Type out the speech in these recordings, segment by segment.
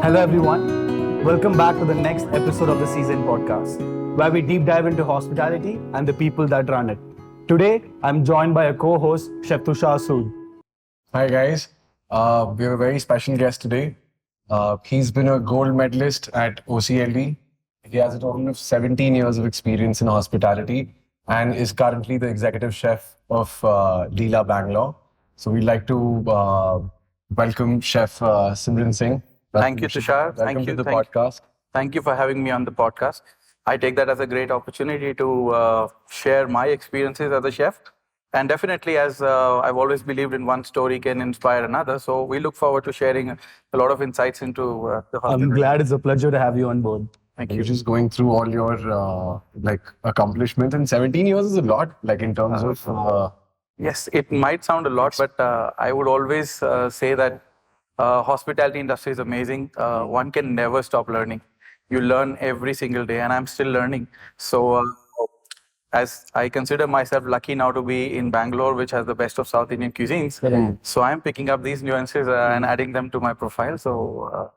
Hello everyone, welcome back to the next episode of the Season podcast, where we deep dive into hospitality and the people that run it. Today, I'm joined by a co-host, Chef Sood. Hi guys, we have a very special guest today. He's been a gold medalist at OCLD. He has a total of 17 years of experience in hospitality and is currently the executive chef of Leela Bangalore. So we'd like to welcome Chef Simran Singh. Thank you, Tushar. Welcome to the podcast. Thank you for having me on the podcast. I take that as a great opportunity to share my experiences as a chef. And definitely, as I've always believed in one story can inspire another. So we look forward to sharing a lot of insights into the hospitality. I'm glad it's a pleasure to have you on board. Thank You're you. just going through all your accomplishments, and 17 years is a lot. Like in terms of Yes, it might sound a lot, but I would always say that hospitality industry is amazing. One can never stop learning. You learn every single day, and I'm still learning. So as I consider myself lucky now to be in Bangalore, which has the best of South Indian cuisines. So I'm picking up these nuances and adding them to my profile. So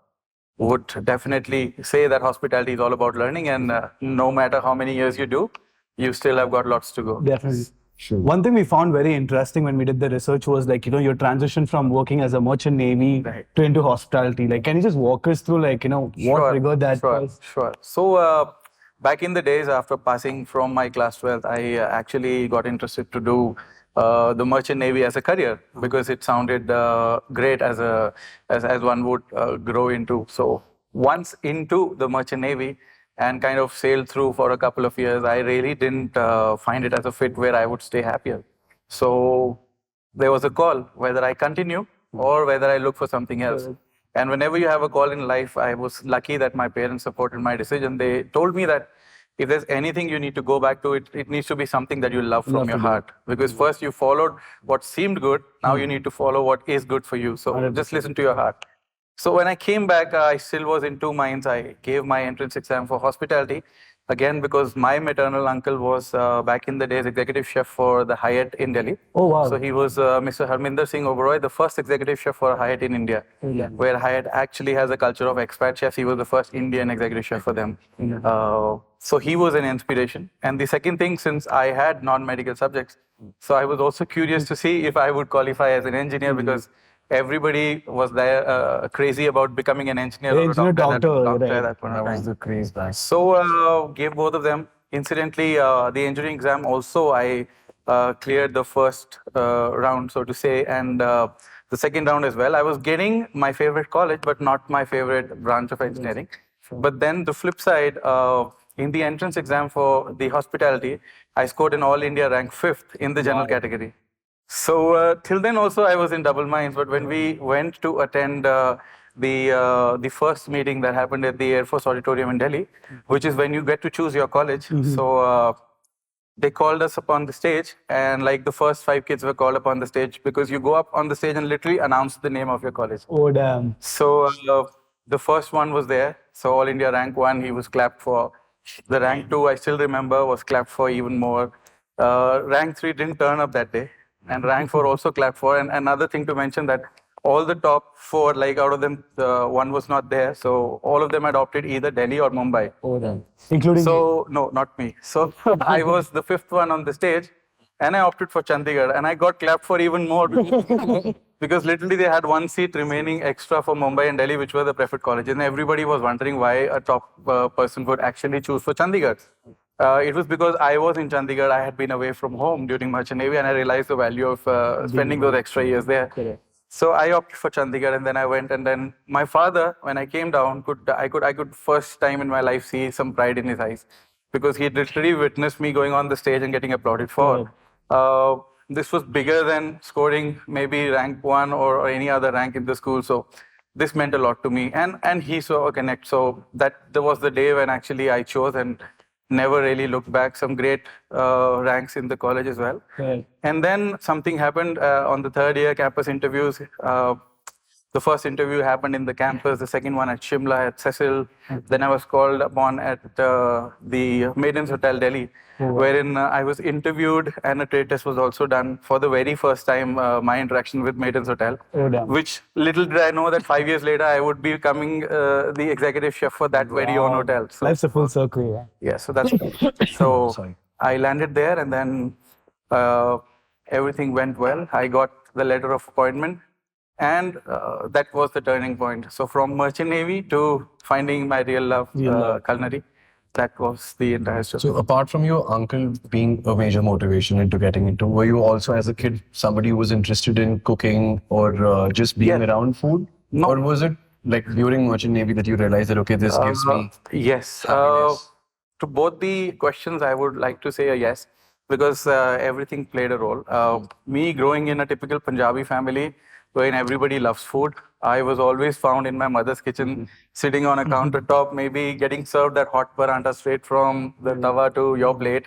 would definitely say that hospitality is all about learning, and no matter how many years you do, you still have got lots to go. Definitely. One thing we found very interesting when we did the research was your transition from working as a merchant navy to into hospitality. Can you just walk us through what triggered that? Sure. So back in the days after passing from my class 12th, I actually got interested to do the merchant navy as a career because it sounded great as one would grow into. So once into the merchant navy and kind of sailed through for a couple of years, I really didn't find it as a fit where I would stay happier. So there was a call whether I continue or whether I look for something else. And whenever you have a call in life, I was lucky that my parents supported my decision. They told me that if there's anything you need to go back to, it needs to be something that you love from your heart. Because first you followed what seemed good, now you need to follow what is good for you. So just listen to your heart. So when I came back, I still was in two minds. I gave my entrance exam for hospitality. Again, because my maternal uncle was back in the days executive chef for the Hyatt in Delhi. Oh, wow. So he was Mr. Harminder Singh Oberoi, the first executive chef for Hyatt in India, where Hyatt actually has a culture of expat chefs. He was the first Indian executive chef for them. So he was an inspiration. And the second thing, since I had non-medical subjects, so I was also curious to see if I would qualify as an engineer because everybody was there crazy about becoming an engineer or a doctor at that point of that was time. the craze back. So gave both of them. Incidentally, the engineering exam also I cleared the first round, so to say, and the second round as well. I was getting my favorite college, but not my favorite branch of engineering. But then the flip side, in the entrance exam for the hospitality, I scored an All India rank 5th in the general category. So till then also I was in double minds, but when we went to attend the first meeting that happened at the Air Force Auditorium in Delhi, which is when you get to choose your college. So they called us up on the stage, and like the first 5 kids were called up on the stage because you go up on the stage and literally announce the name of your college. Oh, damn. So the first one was there. So All India rank 1, he was clapped for. The rank 2, I still remember, was clapped for even more. Rank 3 didn't turn up that day. And rank 4 also clapped for. And another thing to mention that all the top 4, like out of them, one was not there. So all of them had opted either Delhi or Mumbai. Oh, damn. Including So, no, not me. So I was the 5th one on the stage and I opted for Chandigarh and I got clapped for even more because literally they had one seat remaining extra for Mumbai and Delhi, which were the preferred colleges. And everybody was wondering why a top person would actually choose for Chandigarh. It was because I was in Chandigarh. I had been away from home during Merchant Navy, and I realized the value of spending those extra years there. So I opted for Chandigarh, and then I went. And then my father, when I came down, I could first time in my life see some pride in his eyes, because he literally witnessed me going on the stage and getting applauded for. This was bigger than scoring maybe rank 1 or any other rank in the school. So this meant a lot to me, and he saw a connect. So that was the day when actually I chose and never really looked back. Some great ranks in the college as well. And then something happened on the 3rd year campus interviews. The first interview happened in the campus, the second one at Shimla, at Cecil. Then I was called upon at the Maidens Hotel, Delhi, wherein I was interviewed and a trade test was also done for the very first time, my interaction with Maidens Hotel. Which little did I know that 5 years later I would be becoming the executive chef for that very own hotel. So, Life's a full circle. yeah, so that's so I landed there and then uh, everything went well. I got the letter of appointment and that was the turning point. So from Merchant Navy to finding my real love, culinary, that was the entire story. So apart from your uncle being a major motivation into getting into, were you also as a kid somebody who was interested in cooking or just being around food? No. Or was it like during Merchant Navy that you realized that, okay, this gives me Yes. happiness? To both the questions, I would like to say a yes, because everything played a role. Me growing in a typical Punjabi family, wherein everybody loves food, I was always found in my mother's kitchen, sitting on a countertop, maybe getting served that hot paranta straight from the tawa to your plate.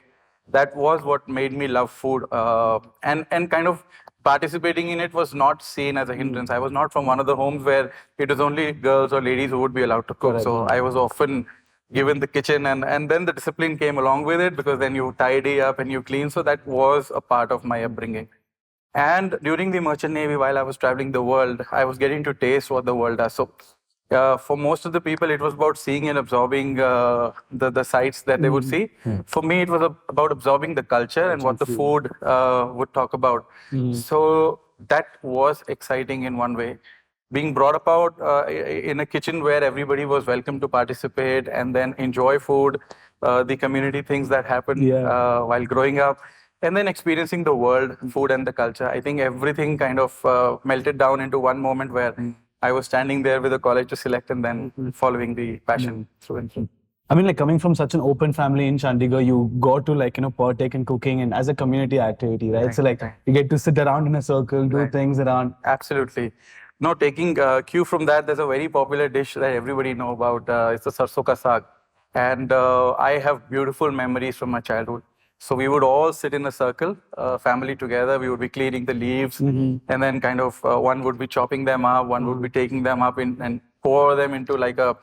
That was what made me love food, and kind of participating in it was not seen as a hindrance. I was not from one of the homes where it was only girls or ladies who would be allowed to cook. So I was often given the kitchen, and then the discipline came along with it, because then you tidy up and you clean. So that was a part of my upbringing. And during the Merchant Navy, while I was traveling the world, I was getting to taste what the world does. So for most of the people, it was about seeing and absorbing the sights that they would see. For me, it was about absorbing the culture and what the food would talk about. So that was exciting in one way. Being brought about in a kitchen where everybody was welcome to participate and then enjoy food, the community things that happened while growing up, and then experiencing the world, food and the culture. I think everything kind of melted down into one moment where I was standing there with a college to select and then following the passion through and through. I mean, like coming from such an open family in Chandigarh, you got to partake in cooking and as a community activity, right? So you get to sit around in a circle, do things around. Absolutely. Now, taking cue from that, there's a very popular dish that everybody know about. It's the sarson ka saag. And I have beautiful memories from my childhood. So we would all sit in a circle, family together. We would be cleaning the leaves, and then kind of one would be chopping them up, one would be taking them up and pour them into like a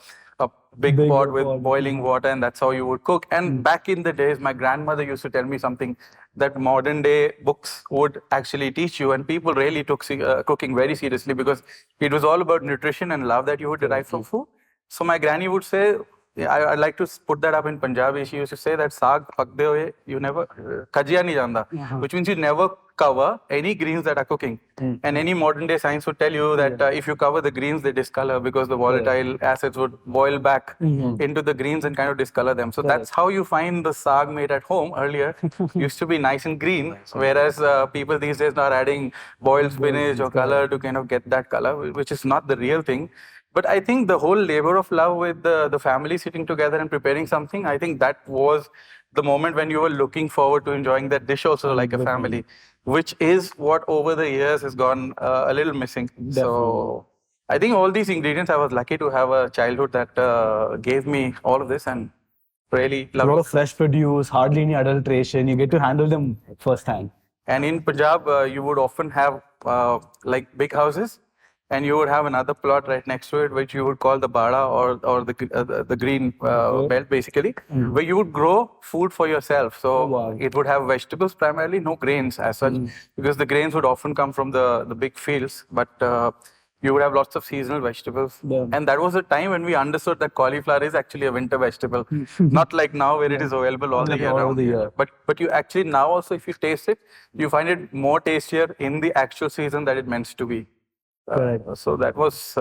big pot with boiling water, and that's how you would cook. And back in the days, my grandmother used to tell me something that modern day books would actually teach you, and people really took cooking very seriously, because it was all about nutrition and love that you would derive from food. So my granny would say, I'd like to put that up in Punjabi. She used to say that saag pakde hoye, you never kajiya nahi janda, which means you never cover any greens that are cooking. And any modern day science would tell you that if you cover the greens, they discolor, because the volatile acids would boil back into the greens and kind of discolor them. So that's how you find the saag made at home earlier used to be nice and green, whereas people these days are adding boiled spinach or color to kind of get that color, which is not the real thing. But I think the whole labor of love with the family sitting together and preparing something, I think that was the moment when you were looking forward to enjoying that dish also like a family, which is what over the years has gone a little missing. So I think all these ingredients, I was lucky to have a childhood that gave me all of this and really loved A lot it. of fresh produce, hardly any adulteration. You get to handle them firsthand. And in Punjab, you would often have like big houses, and you would have another plot right next to it, which you would call the bada or the green belt, basically, where you would grow food for yourself. So it would have vegetables primarily, no grains as such, because the grains would often come from the big fields. But you would have lots of seasonal vegetables. And that was a time when we understood that cauliflower is actually a winter vegetable. Not like now where it is available all the year round. But you actually now also, if you taste it, you find it more tastier in the actual season that it meant to be. So that was...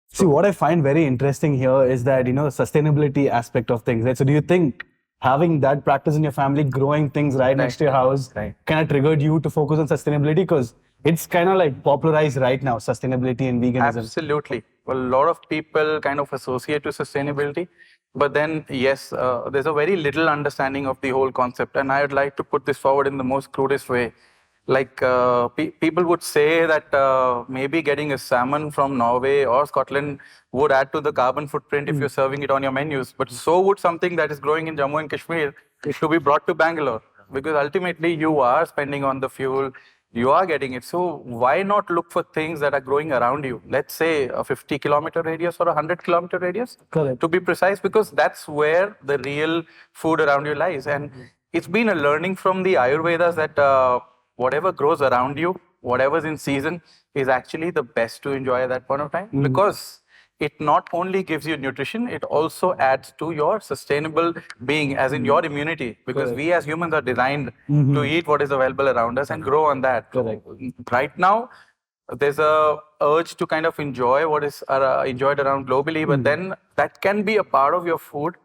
See, what I find very interesting here is that, the sustainability aspect of things, right? So do you think having that practice in your family, growing things right next to your house, kind of triggered you to focus on sustainability? Because it's kind of like popularized right now, sustainability and veganism. Absolutely. Well, a lot of people kind of associate to sustainability. But then, yes, there's a very little understanding of the whole concept. And I would like to put this forward in the most crudest way. Like people would say that maybe getting a salmon from Norway or Scotland would add to the carbon footprint if you're serving it on your menus. But so would something that is growing in Jammu and Kashmir to be brought to Bangalore. Because ultimately you are spending on the fuel, you are getting it. So why not look for things that are growing around you? Let's say a 50-kilometer radius or a 100-kilometer radius, Correct. to be precise, because that's where the real food around you lies. And it's been a learning from the Ayurvedas that whatever grows around you, whatever's in season, is actually the best to enjoy at that point of time, because it not only gives you nutrition, it also adds to your sustainable being, as in your immunity, because we as humans are designed to eat what is available around us and grow on that. Correct. Right now, there's a urge to kind of enjoy what is enjoyed around globally, but then that can be a part of your food,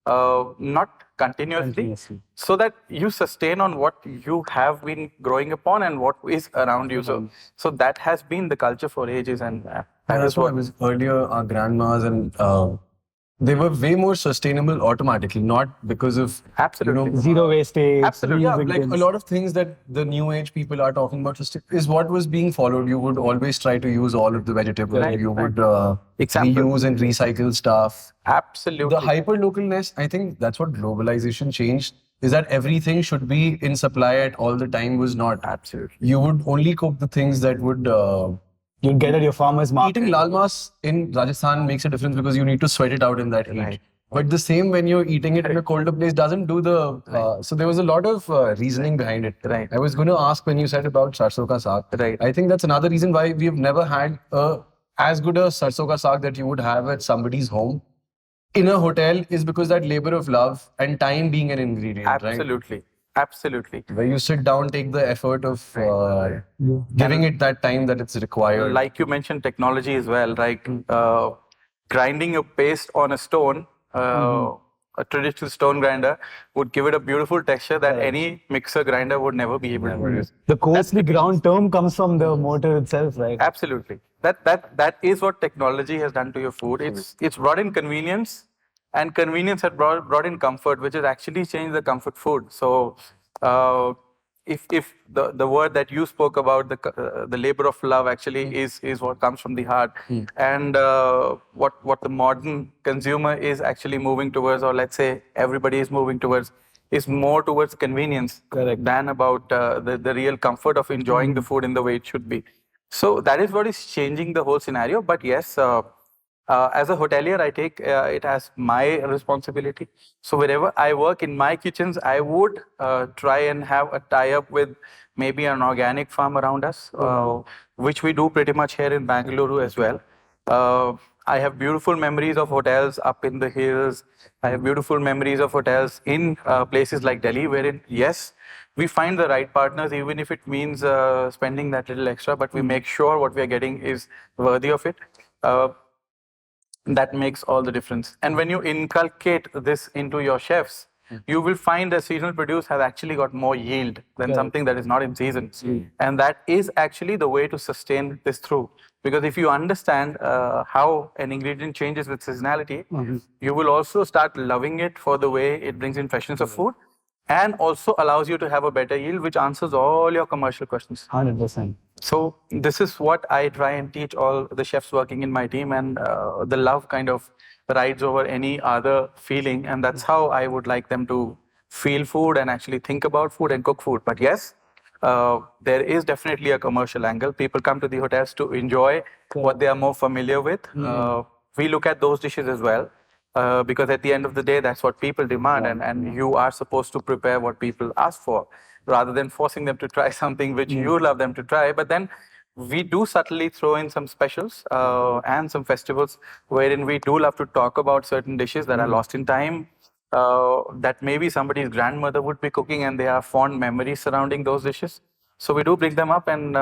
not continuously, so that you sustain on what you have been growing upon and what is around you. So that has been the culture for ages, and That's what I was earlier, our grandmas and they were way more sustainable automatically, not because of Absolutely. Zero wastage. Absolutely. Yeah, reusing like things. a lot of things that the new age people are talking about is what was being followed. You would always try to use all of the vegetables. Right, You would Example. reuse and recycle stuff. Absolutely. The hyper localness, I think that's what globalization changed. Is that everything should be in supply at all the time was not. Absolutely. You would only cook the things that would. You get at your farmer's market. Eating lal mas in Rajasthan makes a difference because you need to sweat it out in that heat. Right. But the same when you're eating it in a colder place doesn't do the. So there was a lot of reasoning behind it. Right. I was going to ask when you said about sarson ka saag. Right. I think that's another reason why we've never had as good a sarson ka saag that you would have at somebody's home in a hotel is because that labor of love and time being an ingredient. Absolutely. Right? Absolutely. Where you sit down, take the effort of giving it that time that it's required. Like you mentioned, technology as well. Like grinding a paste on a stone, a traditional stone grinder would give it a beautiful texture that any mixer grinder would never be able to produce. The coarsely ground term comes from the mortar itself, right? Absolutely. That is what technology has done to your food. It's brought in convenience, and convenience had brought in comfort, which has actually changed the comfort food. So, if the word that you spoke about, the labor of love, actually is what comes from the heart, and what the modern consumer is actually moving towards, or let's say everybody is moving towards, is more towards convenience. Correct. Than about the real comfort of enjoying the food in the way it should be. So that is what is changing the whole scenario. But yes, as a hotelier, I take it as my responsibility. So wherever I work in my kitchens, I would try and have a tie-up with maybe an organic farm around us, which we do pretty much here in Bangalore as well. I have beautiful memories of hotels up in the hills. I have beautiful memories of hotels in places like Delhi, wherein, yes, we find the right partners, even if it means spending that little extra, but we make sure what we are getting is worthy of it. That makes all the difference. And when you inculcate this into your chefs, you will find that seasonal produce has actually got more yield than something that is not in season. And that is actually the way to sustain this through. Because if you understand how an ingredient changes with seasonality, you will also start loving it for the way it brings in freshness of food, and also allows you to have a better yield, which answers all your commercial questions. 100%. So this is what I try and teach all the chefs working in my team, and the love kind of rides over any other feeling, and that's how I would like them to feel food and actually think about food and cook food. But yes, there is definitely a commercial angle. People come to the hotels to enjoy what they are more familiar with. We look at those dishes as well. Because at the end of the day, that's what people demand, and you are supposed to prepare what people ask for, rather than forcing them to try something which you love them to try. But then we do subtly throw in some specials and some festivals wherein we do love to talk about certain dishes that are lost in time, that maybe somebody's grandmother would be cooking, and they have fond memories surrounding those dishes. So we do bring them up, and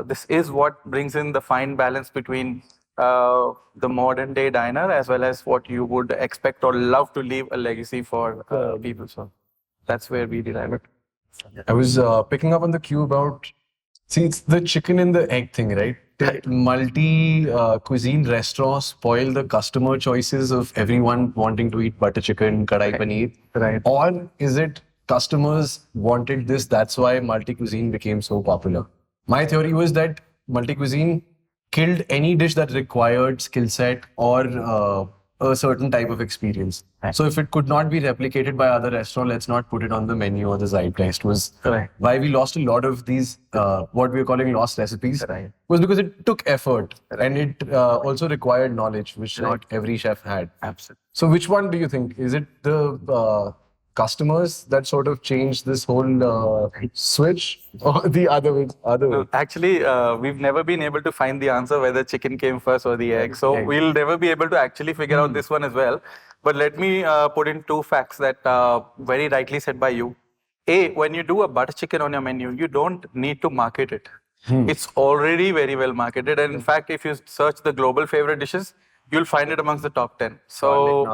this is what brings in the fine balance between the modern day diner as well as what you would expect or love to leave a legacy for people. So that's where we derive it. I was picking up on the cue about, see, it's the chicken and the egg thing, right? Did multi cuisine restaurants spoil the customer choices of everyone wanting to eat butter chicken, kadai paneer? Right. Or is it customers wanted this, that's why multi cuisine became so popular? My theory was that multi cuisine killed any dish that required skill set or a certain type of experience. So if it could not be replicated by other restaurant, let's not put it on the menu or the zeitgeist. Was why we lost a lot of these what we are calling lost recipes. Was because it took effort and it also required knowledge, which not every chef had. Absolutely. So which one do you think? Is it the customers that sort of changed this whole switch, or the other way? No, actually, we've never been able to find the answer whether chicken came first or the egg. So we'll never be able to actually figure out this one as well. But let me put in two facts that very rightly said by you. A, when you do a butter chicken on your menu, you don't need to market it. It's already very well marketed. And in fact, if you search the global favorite dishes, you'll find it amongst the top 10. So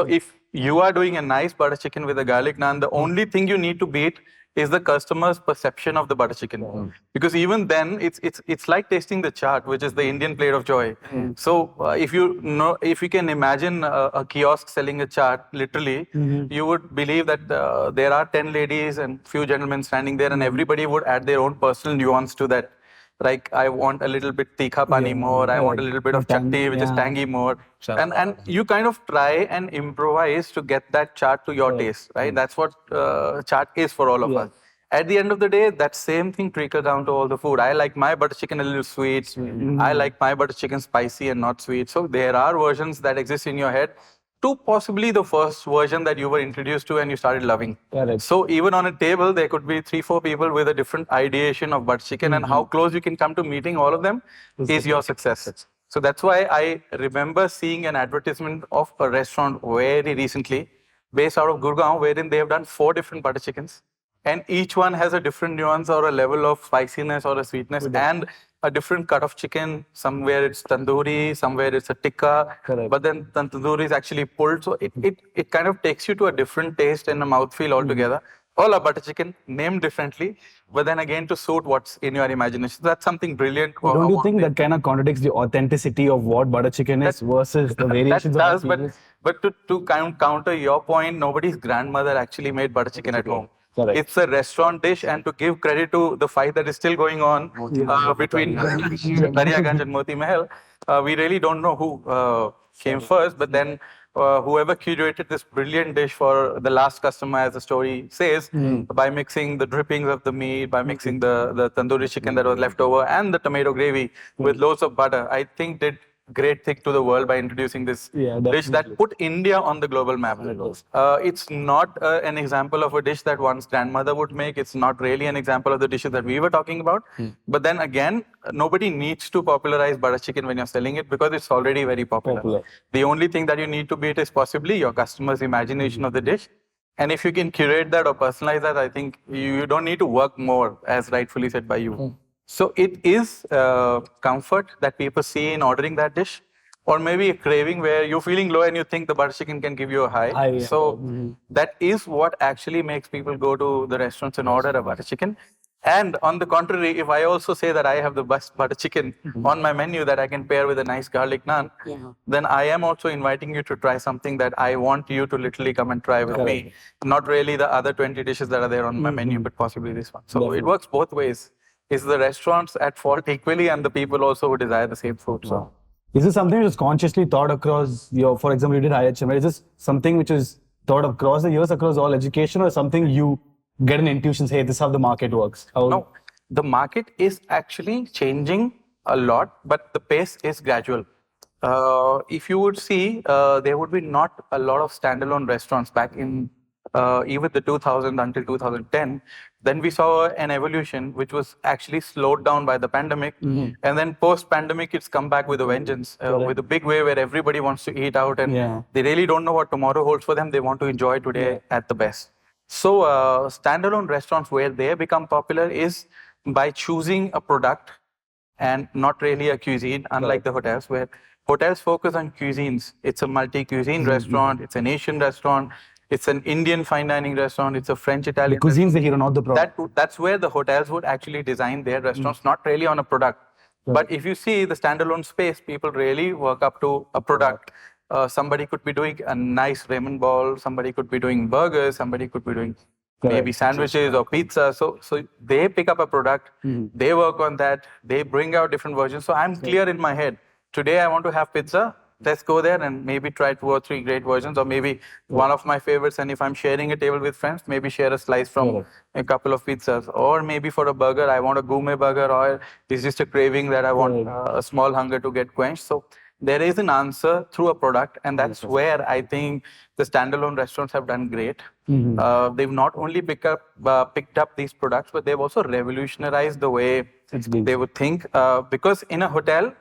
if you are doing a nice butter chicken with a garlic naan, the only thing you need to beat is the customer's perception of the butter chicken. Because even then, it's like tasting the chaat, which is the Indian plate of joy. So if you can imagine a kiosk selling a chaat, literally, you would believe that there are 10 ladies and few gentlemen standing there, and everybody would add their own personal nuance to that. Like, I want a little bit tikha pani more, I want a little bit of chutney, which is tangy more. And you kind of try and improvise to get that chaat to your taste, right? That's what chaat is for all of us. At the end of the day, that same thing trickles down to all the food. I like my butter chicken a little sweet. I like my butter chicken spicy and not sweet. So there are versions that exist in your head to possibly the first version that you were introduced to and you started loving. So even on a table, there could be 3-4 people with a different ideation of butter chicken, and how close you can come to meeting all of them is your success. So that's why I remember seeing an advertisement of a restaurant very recently based out of Gurgaon, wherein they have done 4 different butter chickens. And each one has a different nuance or a level of spiciness or a sweetness and a different cut of chicken. Somewhere it's tandoori, somewhere it's a tikka. But then tandoori is actually pulled. So it kind of takes you to a different taste and a mouthfeel altogether. All are butter chicken, named differently, but then again to suit what's in your imagination. So that's something brilliant. Don't you think that kind of contradicts the authenticity of what butter chicken is versus the variations that does, of it? but to kind of counter your point, nobody's grandmother actually made butter chicken at home. It's a restaurant dish, and to give credit to the fight that is still going on between Daryaganj and Moti Mahal, we really don't know who came first, but then whoever curated this brilliant dish for the last customer, as the story says, by mixing the drippings of the meat, by mixing the tandoori chicken that was left over and the tomato gravy with loads of butter, I think did great thing to the world by introducing this dish that put India on the global map. It's not an example of a dish that one's grandmother would make. It's not really an example of the dishes that we were talking about. But then again, nobody needs to popularize butter chicken when you're selling it because it's already very popular. The only thing that you need to beat is possibly your customer's imagination of the dish. And if you can curate that or personalize that, I think you don't need to work more, as rightfully said by you. So it is comfort that people see in ordering that dish, or maybe a craving where you're feeling low and you think the butter chicken can give you a high. So that is what actually makes people go to the restaurants and order a butter chicken. And on the contrary, if I also say that I have the best butter chicken on my menu that I can pair with a nice garlic naan, then I am also inviting you to try something that I want you to literally come and try with me. Not really the other 20 dishes that are there on my menu, but possibly this one. So it works both ways. Is the restaurants at fault equally, and the people also who desire the same food? So, is this something which is consciously thought across your, for example, you did IHM, right? Is this something which is thought across the years, across all education, or something you get an intuition, say, this is how the market works? No, the market is actually changing a lot, but the pace is gradual. If you would see, there would be not a lot of standalone restaurants back in even the 2000 until 2010. Then we saw an evolution which was actually slowed down by the pandemic. And then post-pandemic, it's come back with a vengeance, with a big way where everybody wants to eat out and they really don't know what tomorrow holds for them. They want to enjoy today at the best. So standalone restaurants, where they become popular is by choosing a product and not really a cuisine, unlike the hotels, where hotels focus on cuisines. It's a multi-cuisine restaurant, it's an Asian restaurant, it's an Indian fine dining restaurant, it's a French Italian. The cuisine's the hero, not the product. That's where the hotels would actually design their restaurants, not really on a product. But if you see the standalone space, people really work up to a product. Somebody could be doing a nice ramen ball, somebody could be doing burgers, somebody could be doing maybe sandwiches or pizza. So they pick up a product, they work on that, they bring out different versions. So I'm clear in my head. Today I want to have pizza. let's go there and maybe try 2 or 3 great versions, or maybe one of my favorites. And if I'm sharing a table with friends, maybe share a slice from a couple of pizzas. Or maybe for a burger, I want a gourmet burger, or it's just a craving that I want a small hunger to get quenched. So there is an answer through a product, and that's where I think the standalone restaurants have done great. They've not only picked up these products, but they've also revolutionized the way they would think. Because in a hotel,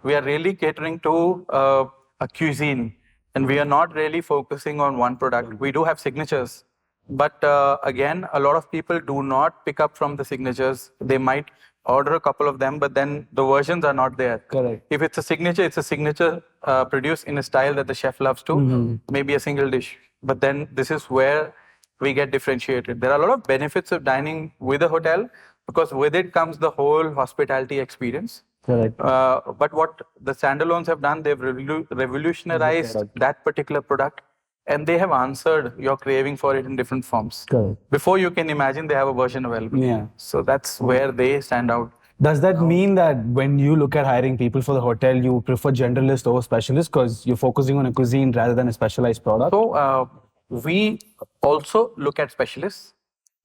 we are really catering to a cuisine, and we are not really focusing on one product. We do have signatures, but again, a lot of people do not pick up from the signatures. They might order a couple of them, but then the versions are not there. Correct. If it's a signature produced in a style that the chef loves to, maybe a single dish. But then this is where we get differentiated. There are a lot of benefits of dining with a hotel, because with it comes the whole hospitality experience. Correct. But what the standalones have done, they've revolutionized that particular product, and they have answered your craving for it in different forms. Correct. Before you can imagine, they have a version available. Yeah. So that's where they stand out. Does that mean that when you look at hiring people for the hotel, you prefer generalist over specialist because you're focusing on a cuisine rather than a specialized product? So we also look at specialists.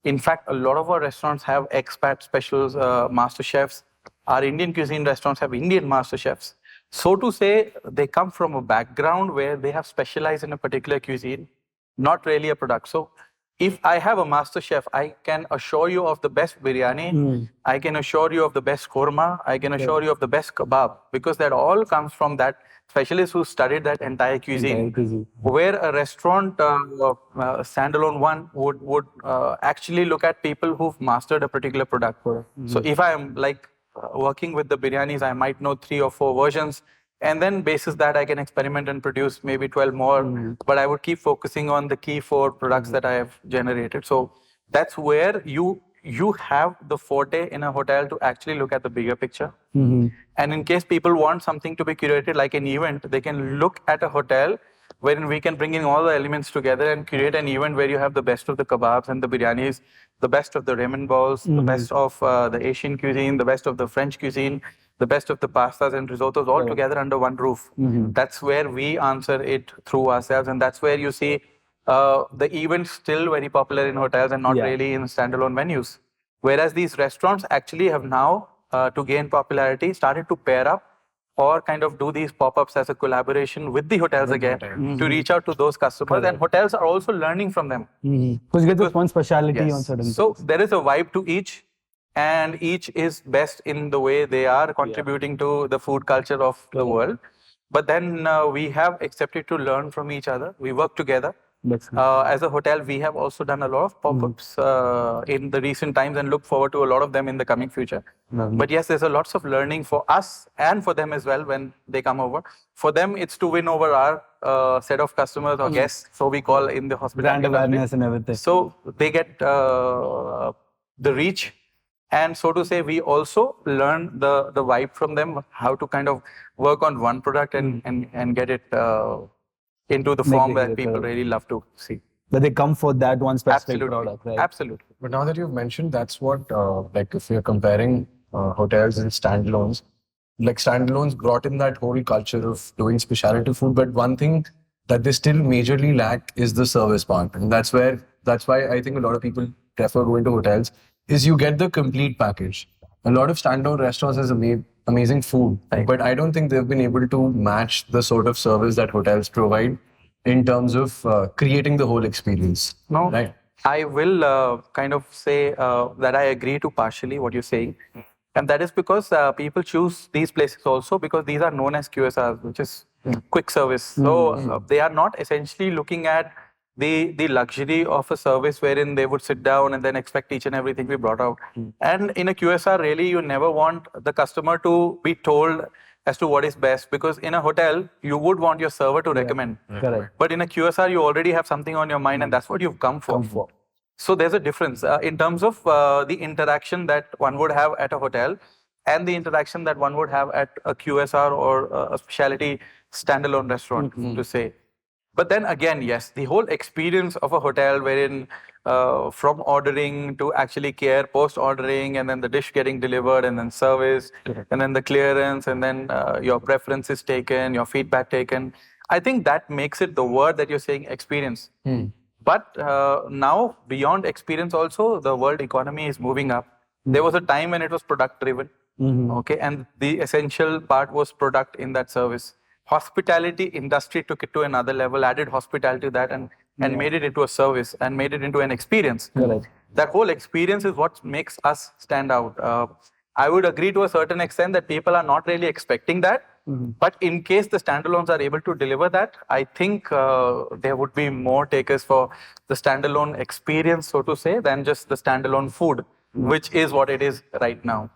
In fact, a lot of our restaurants have expat specials, master chefs. Our Indian cuisine restaurants have Indian master chefs. So to say, they come from a background where they have specialized in a particular cuisine, not really a product. So if I have a master chef, I can assure you of the best biryani, I can assure you of the best korma, I can assure you of the best kebab, because that all comes from that specialist who studied that entire cuisine. Where a restaurant, standalone one, would actually look at people who've mastered a particular product. So if I am like working with the biryanis, I might know 3 or 4 versions, and then basis that I can experiment and produce maybe 12 more, but I would keep focusing on the key 4 products that I have generated. So that's where you have the forte in a hotel to actually look at the bigger picture. And in case people want something to be curated like an event, they can look at a hotel wherein we can bring in all the elements together and create an event where you have the best of the kebabs and the biryanis, the best of the ramen balls, the best of the Asian cuisine, the best of the French cuisine, the best of the pastas and risottos all together under one roof. That's where we answer it through ourselves, and that's where you see the events still very popular in hotels and not really in standalone venues. Whereas these restaurants actually have now, to gain popularity, started to pair up or kind of do these pop-ups as a collaboration with the hotels again to reach out to those customers. And hotels are also learning from them. Because you get this one speciality on certain So there is a vibe to each, and each is best in the way they are contributing to the food culture of the world. But then we have accepted to learn from each other. We work together. As a hotel, we have also done a lot of pop-ups in the recent times and look forward to a lot of them in the coming future. But yes, there's a lots of learning for us and for them as well when they come over. For them, it's to win over our set of customers or guests, so we call in the hospitality brand awareness and everything. So they get the reach. And so to say, we also learn the vibe from them, how to kind of work on one product and get it into the form that people really love to see. That they come for that one specific product, right? Absolutely. But now that you've mentioned, that's what, like if you're comparing hotels and standalones, like standalones brought in that whole culture of doing specialty food. But one thing that they still majorly lack is the service part. And that's why I think a lot of people prefer going to hotels, is you get the complete package. A lot of standalone restaurants has amazing food, but I don't think they've been able to match the sort of service that hotels provide in terms of creating the whole experience. No, right? I will kind of say that I agree to partially what you're saying. And that is because people choose these places also because these are known as QSRs, which is quick service. So they are not essentially looking at the luxury of a service wherein they would sit down and then expect each and everything we brought out. And in a QSR, really, you never want the customer to be told as to what is best, because in a hotel, you would want your server to recommend. Correct. But in a QSR, you already have something on your mind and that's what you've come for. So there's a difference in terms of the interaction that one would have at a hotel and the interaction that one would have at a QSR or a specialty standalone restaurant, to say. But then again, yes, the whole experience of a hotel wherein from ordering to actually care post ordering and then the dish getting delivered and then service and then the clearance and then your preference is taken, your feedback taken. I think that makes it the word that you're saying experience. But now beyond experience also, the world economy is moving up. There was a time when it was product driven. Okay, and the essential part was product in that service. Hospitality industry took it to another level, added hospitality to that, and made it into a service and made it into an experience. That whole experience is what makes us stand out. I would agree to a certain extent that people are not really expecting that. But in case the standalones are able to deliver that, I think there would be more takers for the standalone experience, so to say, than just the standalone food, which is what it is right now.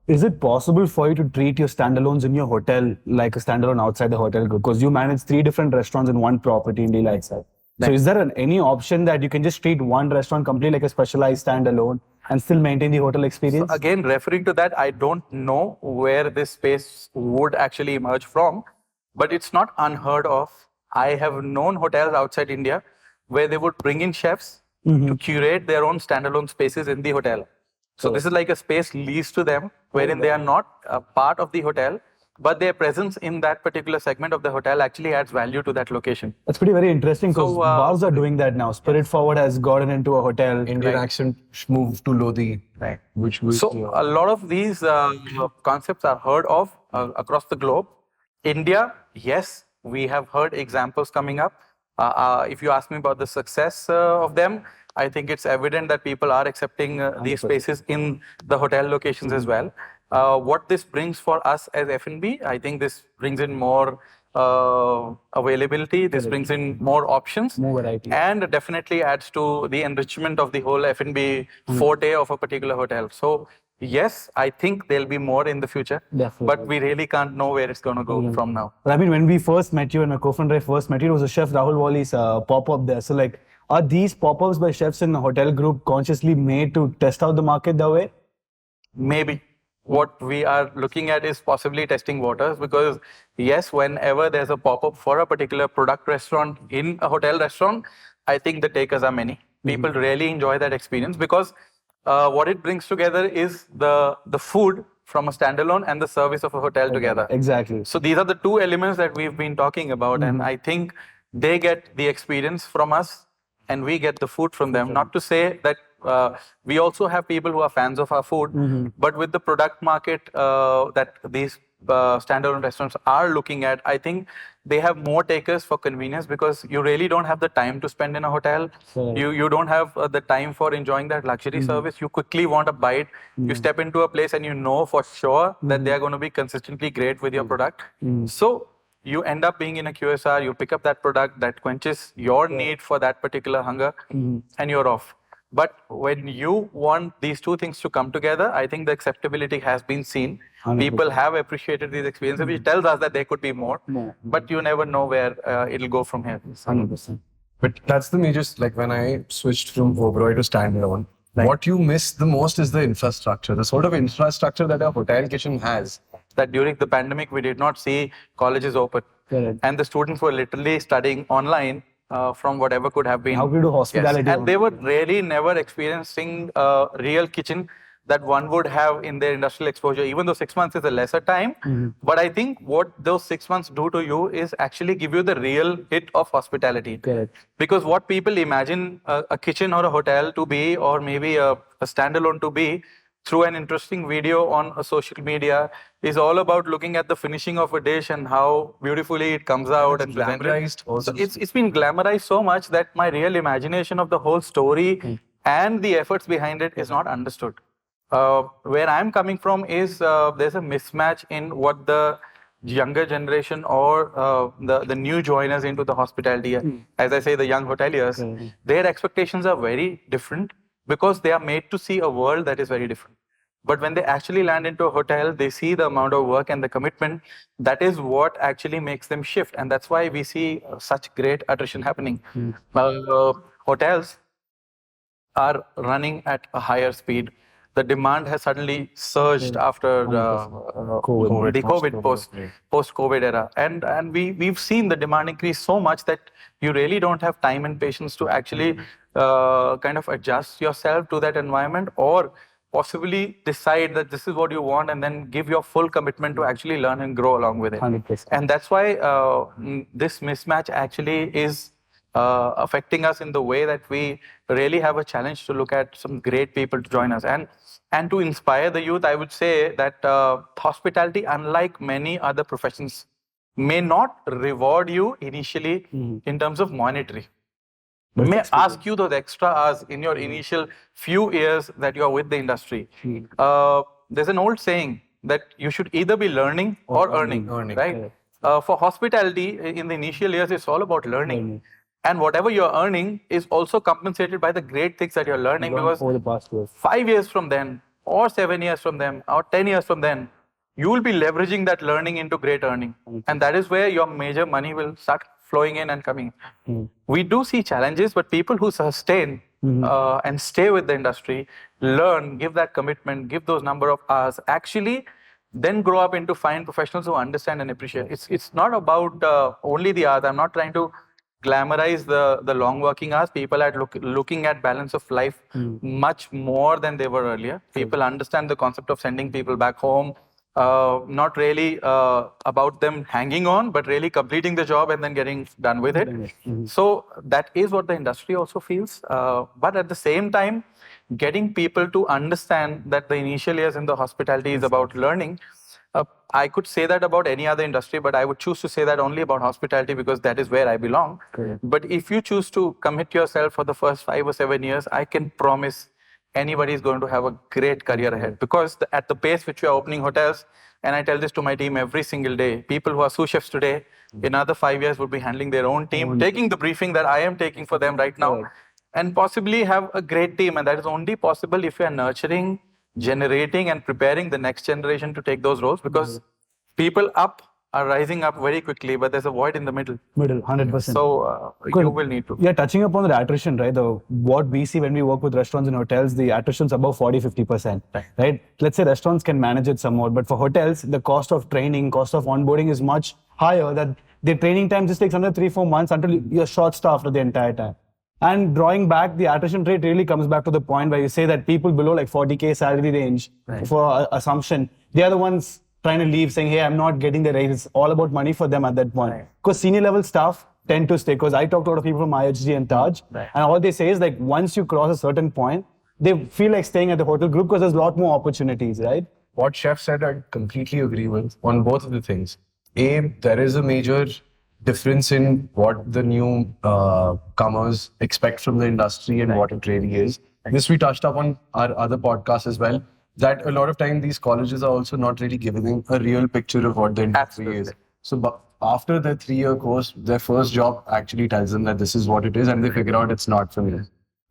Is it possible for you to treat your standalones in your hotel like a standalone outside the hotel group? Because you manage 3 different restaurants in one property in Leela itself. So is there any option that you can just treat one restaurant completely like a specialized standalone and still maintain the hotel experience? So again, referring to that, I don't know where this space would actually emerge from, but it's not unheard of. I have known hotels outside India where they would bring in chefs to curate their own standalone spaces in the hotel. So this is like a space leased to them, wherein they are not a part of the hotel, but their presence in that particular segment of the hotel actually adds value to that location. That's pretty very interesting because So, bars are doing that now. Spirit Forward has gotten into a hotel. Indian accent moved to Lodi, Right. which was So a lot of these concepts are heard of across the globe. India, yes, we have heard examples coming up. If you ask me about the success of them, I think it's evident that people are accepting these spaces in the hotel locations as well. What this brings for us as F&B, I think this brings in more availability. This brings in more options, More variety. and definitely adds to the enrichment of the whole F&B forte of a particular hotel. So yes, I think there'll be more in the future, Definitely. but we really can't know where it's going to go from now. But I mean, when we first met you and my co-founder first met you, it was a Chef Rahul Wali's pop-up there. So like, are these pop-ups by chefs in the hotel group consciously made to test out the market that way? Maybe. What we are looking at is possibly testing waters, because yes, whenever there's a pop-up for a particular product restaurant in a hotel restaurant, I think the takers are many. People really enjoy that experience because what it brings together is the food from a standalone and the service of a hotel together. Exactly. So these are the 2 elements that we've been talking about, and I think they get the experience from us and we get the food from them. Not to say that we also have people who are fans of our food, but with the product market that these standalone restaurants are looking at, I think they have more takers for convenience, because you really don't have the time to spend in a hotel. You don't have the time for enjoying that luxury service. You quickly want a bite. You step into a place and you know for sure that they are going to be consistently great with your product. So you end up being in a QSR, you pick up that product that quenches your need for that particular hunger, and you're off. But when you want these 2 things to come together, I think the acceptability has been seen. 100%. People have appreciated these experiences, which tells us that there could be more. But you never know where it'll go from here. 100%. But that's the major, like when I switched from Oberoi to standalone, what you miss the most is the infrastructure, the sort of infrastructure that a hotel kitchen has. That during the pandemic, we did not see colleges open. Correct. And the students were literally studying online from whatever could have been. How could you do hospitality? Yes. And they were really never experiencing a real kitchen that one would have in their industrial exposure, even though 6 months is a lesser time. But I think what those 6 months do to you is actually give you the real hit of hospitality. Correct. Because what people imagine a kitchen or a hotel to be, or maybe a standalone to be, through an interesting video on a social media, is all about looking at the finishing of a dish and how beautifully it comes out and glamorized. So it's been glamorized so much that my real imagination of the whole story and the efforts behind it is not understood. Where I'm coming from is there's a mismatch in what the younger generation or the new joiners into the hospitality, as I say, the young hoteliers, their expectations are very different, because they are made to see a world that is very different. But when they actually land into a hotel, they see the amount of work and the commitment. That is what actually makes them shift. And that's why we see such great attrition happening. Hotels are running at a higher speed. the demand has suddenly surged after COVID. the COVID post-COVID era, and we've seen the demand increase so much that you really don't have time and patience to actually kind of adjust yourself to that environment, or possibly decide that this is what you want and then give your full commitment to actually learn and grow along with it. 100%. And that's why this mismatch actually is affecting us in the way that we really have a challenge to look at some great people to join us. And to inspire the youth, I would say that hospitality, unlike many other professions, may not reward you initially in terms of monetary. May ask you those extra hours in your initial few years that you are with the industry. There's an old saying that you should either be learning or earning, right? For hospitality, in the initial years, it's all about learning. And whatever you're earning is also compensated by the great things that you're learning, because Over the past years. 5 years from then, or 7 years from then, or 10 years from then, you will be leveraging that learning into great earning. And that is where your major money will start flowing in and coming. We do see challenges, but people who sustain and stay with the industry, learn, give that commitment, give those number of hours, actually then grow up into fine professionals who understand and appreciate. It's not about only the hours. I'm not trying to glamorize the long working hours. People are looking at balance of life much more than they were earlier. People understand the concept of sending people back home, not really about them hanging on, but really completing the job and then getting done with it. So that is what the industry also feels. But at the same time, getting people to understand that the initial years in the hospitality is about learning. I could say that about any other industry, but I would choose to say that only about hospitality because that is where I belong. But if you choose to commit yourself for the first 5 or 7 years, I can promise anybody is going to have a great career ahead, because at the pace which we are opening hotels, and I tell this to my team every single day, people who are sous chefs today, in another 5 years would be handling their own team, taking the briefing that I am taking for them right now, and possibly have a great team. And that is only possible if you are nurturing, generating and preparing the next generation to take those roles, because people up are rising up very quickly, but there's a void in the middle. 100%. So you will need to. Yeah, touching upon the attrition, right? What we see when we work with restaurants and hotels, the attrition's above 40-50%, right? Let's say restaurants can manage it somewhat, but for hotels, the cost of training, cost of onboarding is much higher. That the training time just takes under 3-4 months until you're short-staffed for the entire time. And drawing back, the attrition rate really comes back to the point where you say that people below like 40K salary range, for assumption, they are the ones trying to leave, saying, hey, I'm not getting the raise. It's all about money for them at that point. Because senior level staff tend to stay. Because I talked to a lot of people from IHG and Taj, and all they say is like once you cross a certain point, they feel like staying at the hotel group because there's a lot more opportunities, right? What Chef said, I completely agree with on both of the things. There is a major difference in what the new comers expect from the industry and what it really is. This we touched up on our other podcast as well, that a lot of time these colleges are also not really giving a real picture of what the industry is. So after their 3-year course, their first job actually tells them that this is what it is, and they figure out it's not for me.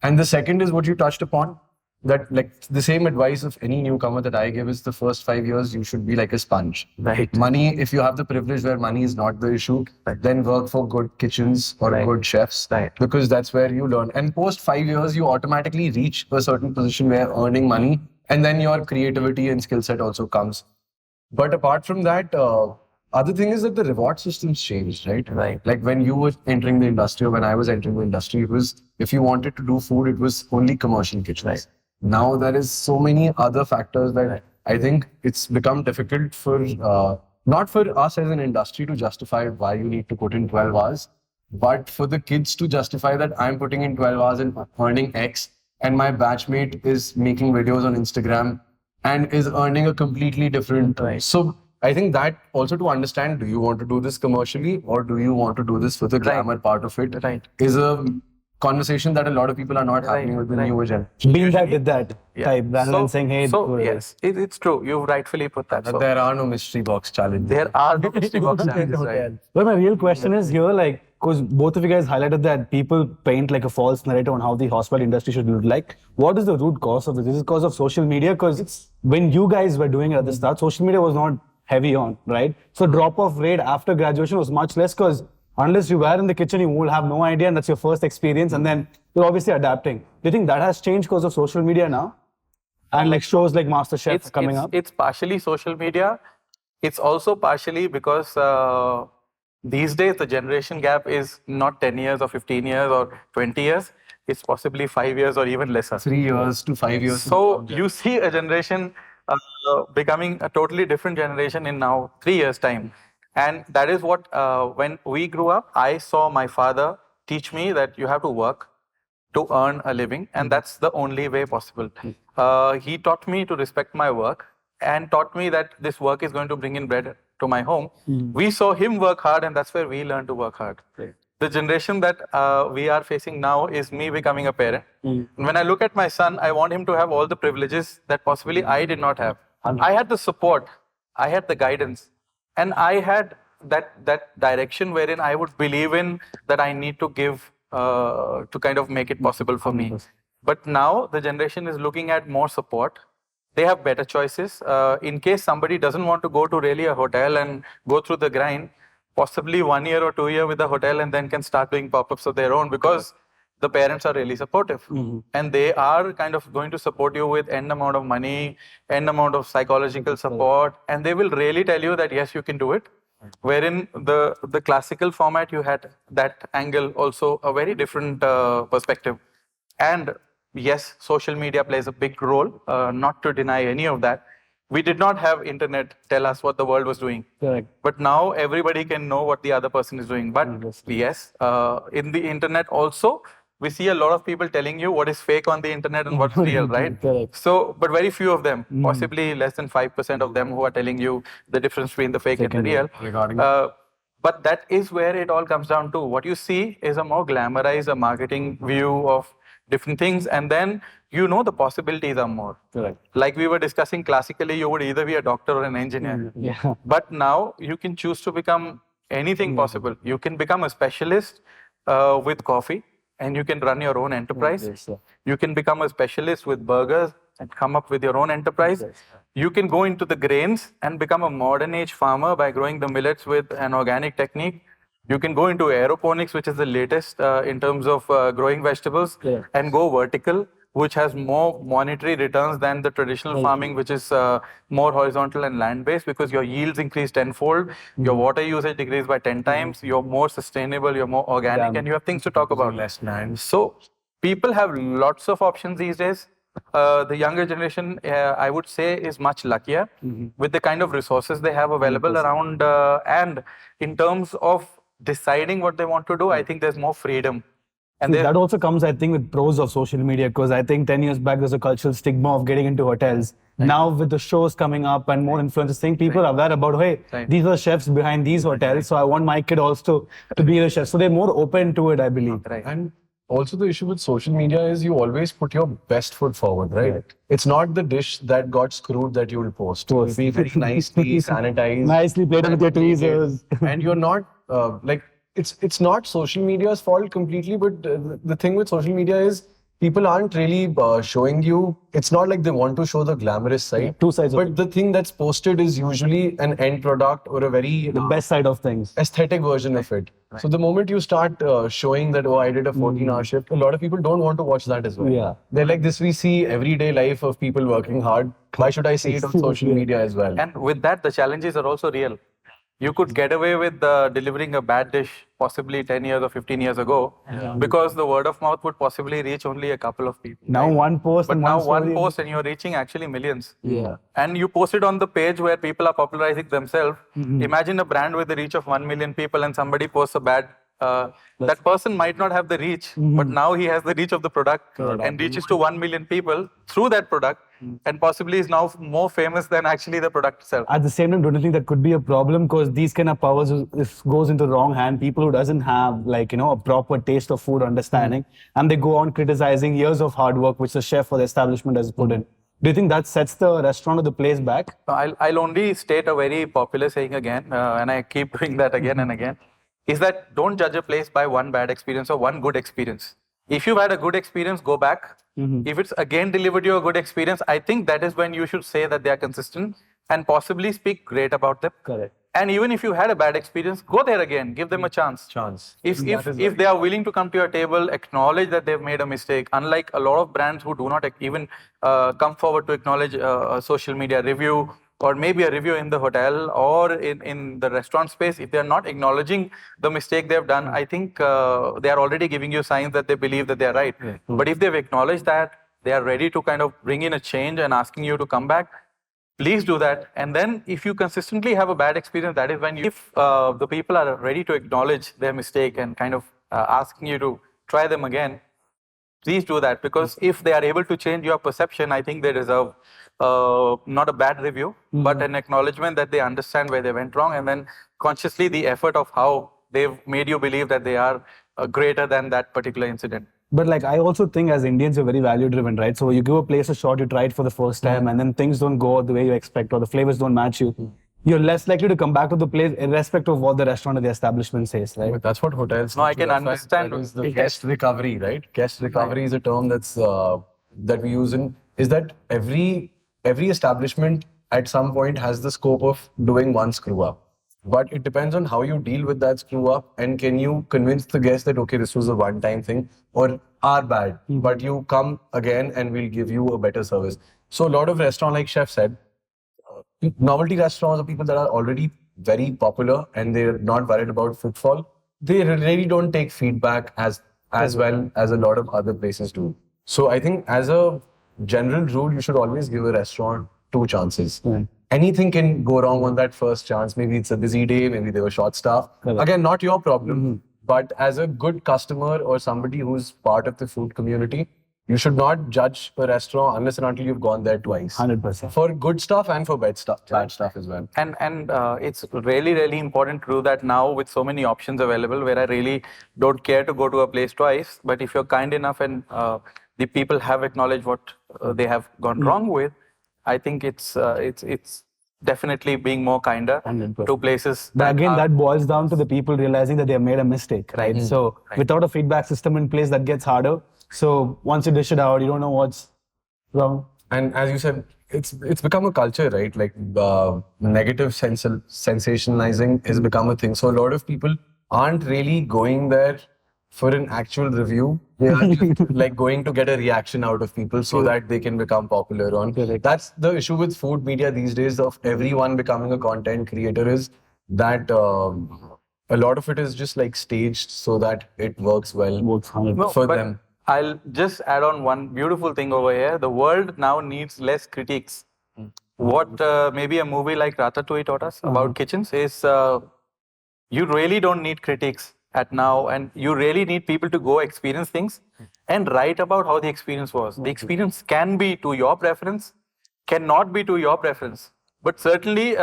And the second is what you touched upon, that like the same advice of any newcomer that I give is the first 5 years you should be like a sponge. Money, if you have the privilege where money is not the issue, then work for good kitchens or good chefs, because that's where you learn. And post 5 years, you automatically reach a certain position where you're earning money, and then your creativity and skill set also comes. But apart from that, other thing is that the reward systems changed, right? Like when you were entering the industry, or when I was entering the industry, it was, if you wanted to do food, it was only commercial kitchens. Now there is so many other factors that I think it's become difficult for, not for us as an industry to justify why you need to put in 12 hours, but for the kids to justify that I'm putting in 12 hours and earning X, and my batchmate is making videos on Instagram and is earning a completely different. So I think that also to understand, do you want to do this commercially or do you want to do this for the glamour part of it, is a conversation that a lot of people are not happening with the newer gen. Being that did that type, rather than saying, hey. So yes, it's true. You've rightfully put that. So there are no mystery box challenges. There are no mystery box challenges, right? Well, my real question is here, like, because both of you guys highlighted that people paint like a false narrative on how the hospital industry should look like. What is the root cause of this? Is it because of social media? Because when you guys were doing it at the start, social media was not heavy on, right? So drop-off rate after graduation was much less, because unless you were in the kitchen, you will have no idea, and that's your first experience, and then you're obviously adapting. Do you think that has changed because of social media now? And like shows like MasterChef It's coming up. It's partially social media. It's also partially because these days the generation gap is not 10 years or 15 years or 20 years. It's possibly 5 years or even lesser. 3 years to 5 years. So you see a generation becoming a totally different generation in now 3 years' time. And that is what, when we grew up, I saw my father teach me that you have to work to earn a living, and that's the only way possible. He taught me to respect my work and taught me that this work is going to bring in bread to my home. We saw him work hard, and that's where we learned to work hard. The generation that we are facing now is me becoming a parent. When I look at my son, I want him to have all the privileges that possibly I did not have. I had the support, I had the guidance, and I had that direction wherein I would believe in that I need to give to kind of make it possible for me. But now the generation is looking at more support. They have better choices. In case somebody doesn't want to go to really a hotel and go through the grind, possibly 1 year or 2 years with the hotel and then can start doing pop-ups of their own because the parents are really supportive. And they are kind of going to support you with n amount of money, n amount of psychological support, and they will really tell you that yes, you can do it. Wherein the classical format, you had that angle also a very different perspective. And yes, social media plays a big role, not to deny any of that. We did not have internet tell us what the world was doing. Correct. But now everybody can know what the other person is doing. But yes, in the internet also, we see a lot of people telling you what is fake on the internet and what's real, right? Correct. So, but very few of them, possibly less than 5% of them who are telling you the difference between the fake and the real. Regarding But that is where it all comes down to. What you see is a more glamorized, a marketing view of different things, and then you know the possibilities are more. Correct. Like we were discussing, classically, you would either be a doctor or an engineer. Yeah. But now you can choose to become anything possible. You can become a specialist with coffee, and you can run your own enterprise. Yes, sir. You can become a specialist with burgers and come up with your own enterprise. You can go into the grains and become a modern age farmer by growing the millets with an organic technique. You can go into aeroponics, which is the latest in terms of growing vegetables, and go vertical, which has more monetary returns than the traditional farming, which is more horizontal and land-based, because your yields increase tenfold, your water usage decreases by 10 times, you're more sustainable, you're more organic, and you have things to talk about. less land. So people have lots of options these days. The younger generation, I would say, is much luckier with the kind of resources they have available around. And in terms of deciding what they want to do, I think there's more freedom. And See, that also comes, I think, with pros of social media, because I think 10 years back, there's a cultural stigma of getting into hotels. Now, with the shows coming up and more influencers saying, people are aware about, hey, these are chefs behind these hotels, so I want my kid also to be a chef. So they're more open to it, I believe. And also the issue with social media is you always put your best foot forward, right? It's not the dish that got screwed that you will post. It will be very nicely sanitized. Nicely plated with your tweezers. And you're not it's not social media's fault completely, but the thing with social media is people aren't really showing you. It's not like they want to show the glamorous side. Two sides of but the thing that's posted is usually an end product or a very the best side of things. aesthetic version of it. So the moment you start showing that, oh, I did a 14-hour shift, a lot of people don't want to watch that as well. Yeah. They're like, this we see everyday life of people working hard. Why should I see it on social media as well? And with that, the challenges are also real. You could get away with delivering a bad dish possibly 10 years or 15 years ago because the word of mouth would possibly reach only a couple of people. Now one post But and now one story. post and you're reaching actually millions. Yeah. And you post it on the page where people are popularizing themselves. Imagine a brand with a reach of 1 million people and somebody posts a bad. That person might not have the reach, but now he has the reach of the product and reaches to 1 million people through that product and possibly is now more famous than actually the product itself. At the same time, don't you think that could be a problem? Because these kind of powers, if goes into the wrong hand, people who doesn't have a proper taste of food understanding, and they go on criticizing years of hard work which the chef or the establishment has put in. Do you think that sets the restaurant or the place back? I'll only state a very popular saying again, and I keep doing that again and again, is that don't judge a place by one bad experience or one good experience. If you've had a good experience, go back. If it's again delivered you a good experience, I think that is when you should say that they are consistent and possibly speak great about them. Correct. And even if you had a bad experience, go there again. Give them a chance. If they are willing to come to your table, acknowledge that they've made a mistake. Unlike a lot of brands who do not even come forward to acknowledge a social media review or maybe a review in the hotel or in the restaurant space, if they're not acknowledging the mistake they've done, I think they are already giving you signs that they believe that they're right. But if they've acknowledged that, they are ready to kind of bring in a change and asking you to come back, please do that. And then if you consistently have a bad experience, that is when if the people are ready to acknowledge their mistake and kind of asking you to try them again, please do that. Because if they are able to change your perception, I think they deserve not a bad review, but an acknowledgement that they understand where they went wrong, and then consciously the effort of how they've made you believe that they are greater than that particular incident. But like, I also think as Indians, you're very value driven, right? So you give a place a shot, you try it for the first time, and then things don't go the way you expect or the flavors don't match you. You're less likely to come back to the place irrespective of what the restaurant or the establishment says, right? But that's what hotels. No, I can understand. That is the guest recovery, right? Guest recovery is a term that's that we use in. Is that every establishment at some point has the scope of doing one screw up. But it depends on how you deal with that screw up, and can you convince the guest that, okay, this was a one-time thing, or are bad, but you come again and we'll give you a better service. So a lot of restaurants, like Chef said, novelty restaurants are people that are already very popular and they're not worried about footfall. They really don't take feedback as well as a lot of other places do. So I think as a general rule, you should always give a restaurant 2 chances. Anything can go wrong on that first chance. Maybe it's a busy day, maybe they were short staffed. Again, not your problem. But as a good customer or somebody who's part of the food community, you should not judge a restaurant unless and until you've gone there twice. 100%. For good stuff and for bad stuff as well. And it's really, really important to do that now with so many options available, where I really don't care to go to a place twice. But if you're kind enough and the people have acknowledged what they have gone wrong with, I think it's definitely being more kinder 100%. to places. But again, that boils down to the people realizing that they have made a mistake, right? So without a feedback system in place, that gets harder. So once you dish it out, you don't know what's wrong. And as you said, it's become a culture, right? Like negative sensationalizing has become a thing. So a lot of people aren't really going there for an actual review. They are just like going to get a reaction out of people so that they can become popular on. That's the issue with food media these days of everyone becoming a content creator, is that a lot of it is just like staged so that it works well for them. I'll just add on one beautiful thing over here. The world now needs less critiques. What maybe a movie like Ratatouille taught us about kitchens is you really don't need critiques at now, and you really need people to go experience things and write about how the experience was. The experience can be to your preference, cannot be to your preference. But certainly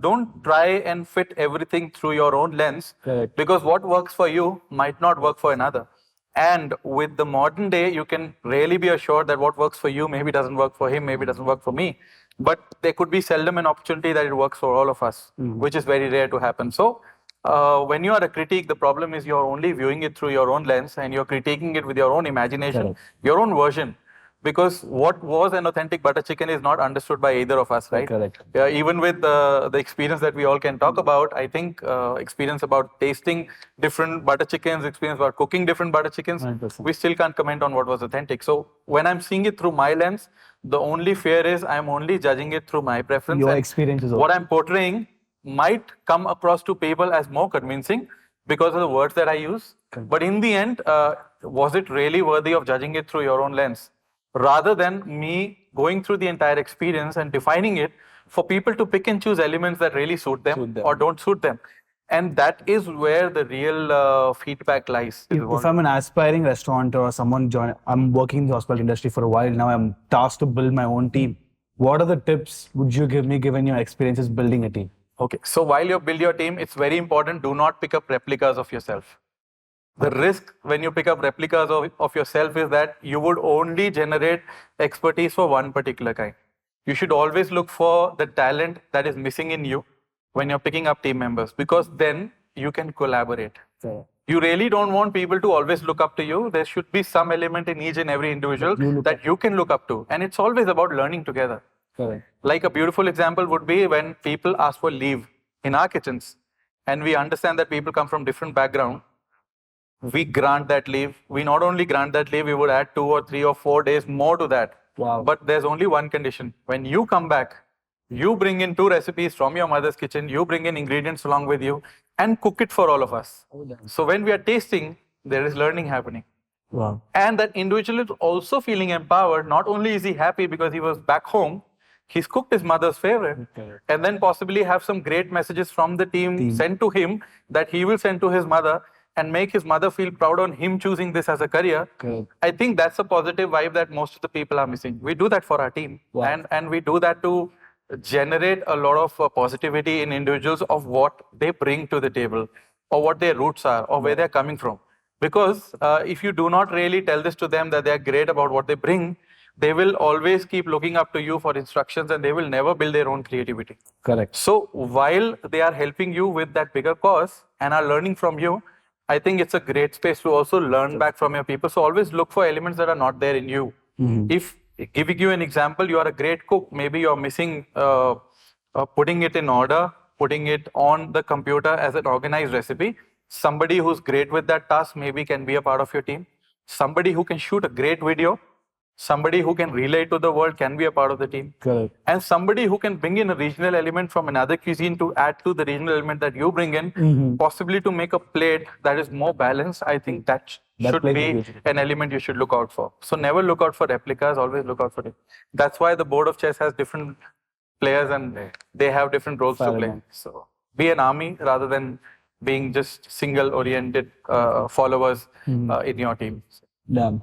don't try and fit everything through your own lens, because what works for you might not work for another. And with the modern day, you can really be assured that what works for you maybe doesn't work for him, maybe doesn't work for me. But there could be seldom an opportunity that it works for all of us, which is very rare to happen. So when you are a critique, the problem is you're only viewing it through your own lens and you're critiquing it with your own imagination, your own version. Because what was an authentic butter chicken is not understood by either of us, right? Correct. Even with the experience that we all can talk about, I think experience about tasting different butter chickens, experience about cooking different butter chickens, 100%. we still can't comment on what was authentic. So when I'm seeing it through my lens, the only fear is I'm only judging it through my preference. Your and experience is what I'm portraying might come across to people as more convincing because of the words that I use. But in the end, was it really worthy of judging it through your own lens? Rather than me going through the entire experience and defining it for people to pick and choose elements that really suit them or don't suit them. And that is where the real feedback lies. If I'm an aspiring restaurateur or someone I'm working in the hospitality industry for a while now, I'm tasked to build my own team. What are the tips would you give me given your experiences building a team? Okay, so while you build your team, it's very important, do not pick up replicas of yourself. The risk when you pick up replicas of yourself is that you would only generate expertise for one particular kind. You should always look for the talent that is missing in you when you're picking up team members, because then you can collaborate. You really don't want people to always look up to you. There should be some element in each and every individual that you can look up to. And it's always about learning together. Like a beautiful example would be when people ask for leave in our kitchens, and we understand that people come from different background, we grant that leave. We not only grant that leave, we would add 2 or 3 or 4 days more to that. Wow. But there's only one condition. When you come back, you bring in 2 recipes from your mother's kitchen, you bring in ingredients along with you, and cook it for all of us. So when we are tasting, there is learning happening. Wow. And that individual is also feeling empowered. Not only is he happy because he was back home, he's cooked his mother's favorite, and then possibly have some great messages from the team sent to him that he will send to his mother and make his mother feel proud on him choosing this as a career. I think that's a positive vibe that most of the people are missing. We do that for our team, and we do that to generate a lot of positivity in individuals of what they bring to the table, or what their roots are, or where they're coming from. Because if you do not really tell this to them that they're great about what they bring, they will always keep looking up to you for instructions, and they will never build their own creativity. Correct. So while they are helping you with that bigger cause and are learning from you, I think it's a great space to also learn back from your people. So always look for elements that are not there in you. If giving you an example, you are a great cook, maybe you're missing putting it in order, putting it on the computer as an organized recipe. Somebody who's great with that task maybe can be a part of your team. Somebody who can shoot a great video, somebody who can relay to the world can be a part of the team. Correct. And somebody who can bring in a regional element from another cuisine to add to the regional element that you bring in, possibly to make a plate that is more balanced. I think that should be an element you should look out for. So never look out for replicas, always look out for it. That's why the board of chess has different players and they have different roles to play. So be an army rather than being just single-oriented followers in your team. Damn.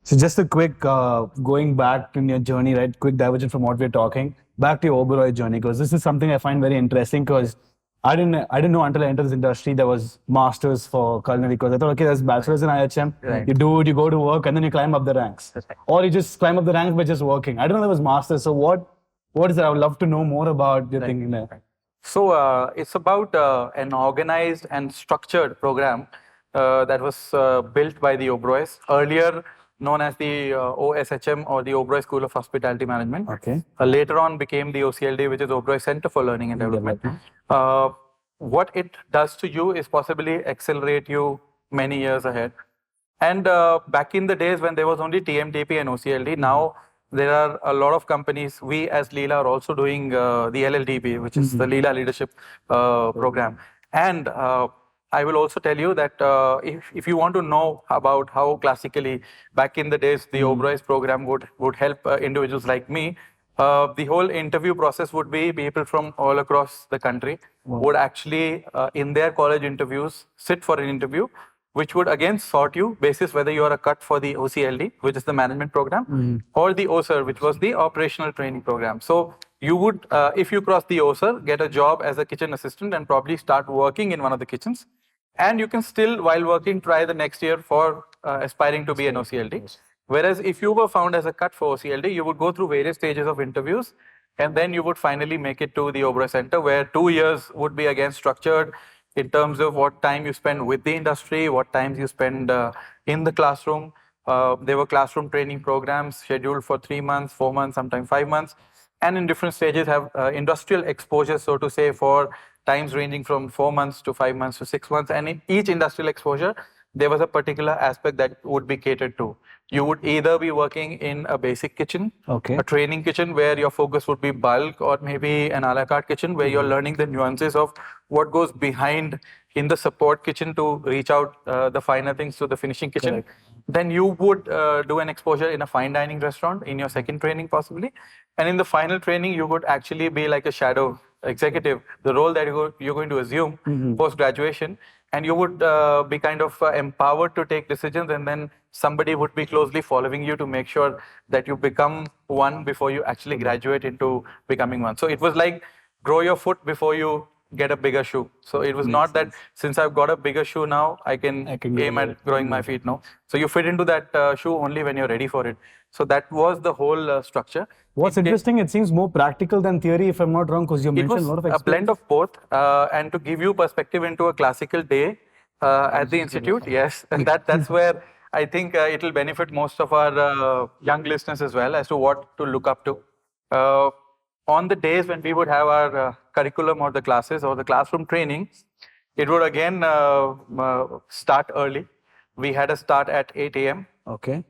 So just a quick going back in your journey, right? Quick diversion from what we're talking back to your Oberoi journey, because this is something I find very interesting. Because I didn't know until I entered this industry there was masters for culinary. Because I thought, okay, there's bachelors in IHM. Right. You do it, you go to work, and then you climb up the ranks, or you just climb up the ranks by just working. I didn't know there was masters. So what is that? I would love to know more about your thinking there. So it's about an organized and structured program that was built by the Oberois, earlier known as the OSHM, or the Oberoi School of Hospitality Management. Okay. Later on became the OCLD, which is Oberoi Centre for Learning and Development. What it does to you is possibly accelerate you many years ahead. And back in the days when there was only TMTP and OCLD, now there are a lot of companies. We as Leela are also doing the LLDP, which is the Leela Leadership Program. And I will also tell you that if you want to know about how classically back in the days the Oberoi's program would help individuals like me, the whole interview process would be people from all across the country would actually in their college interviews sit for an interview, which would again sort you basis whether you are a cut for the OCLD, which is the management program, or the OSER, which was the operational training program. So you would, if you cross the OSER, get a job as a kitchen assistant and probably start working in one of the kitchens. And you can still, while working, try the next year for aspiring to be an OCLD. Whereas if you were found as a cut for OCLD, you would go through various stages of interviews, and then you would finally make it to the Oberoi Centre, where 2 years would be again structured in terms of what time you spend with the industry, what times you spend in the classroom. There were classroom training programs scheduled for 3 months, 4 months, sometimes 5 months. And in different stages have industrial exposure, so to say, for times ranging from 4 months to 5 months to 6 months. And in each industrial exposure, there was a particular aspect that would be catered to. You would either be working in a basic kitchen, a training kitchen where your focus would be bulk, or maybe an a la carte kitchen where you're learning the nuances of what goes behind in the support kitchen to reach out the finer things to the finishing kitchen. Then you would do an exposure in a fine dining restaurant in your second training possibly. And in the final training, you would actually be like a shadow executive, the role that you're going to assume post-graduation. And you would be kind of empowered to take decisions, and then somebody would be closely following you to make sure that you become one before you actually graduate into becoming one. So it was like grow your foot before you get a bigger shoe. So it was not that since I've got a bigger shoe now, I can aim at growing my feet. No. So you fit into that shoe only when you're ready for it. So that was the whole structure. What's interesting, it seems more practical than theory, if I'm not wrong, because you mentioned a lot of experience. A blend of both, and to give you perspective into a classical day at the institute, yes, and that's where I think it will benefit most of our young listeners as well as to what to look up to. on the days when we would have our curriculum or the classes or the classroom training, it would again start early. We had a start at 8 a.m. Okay.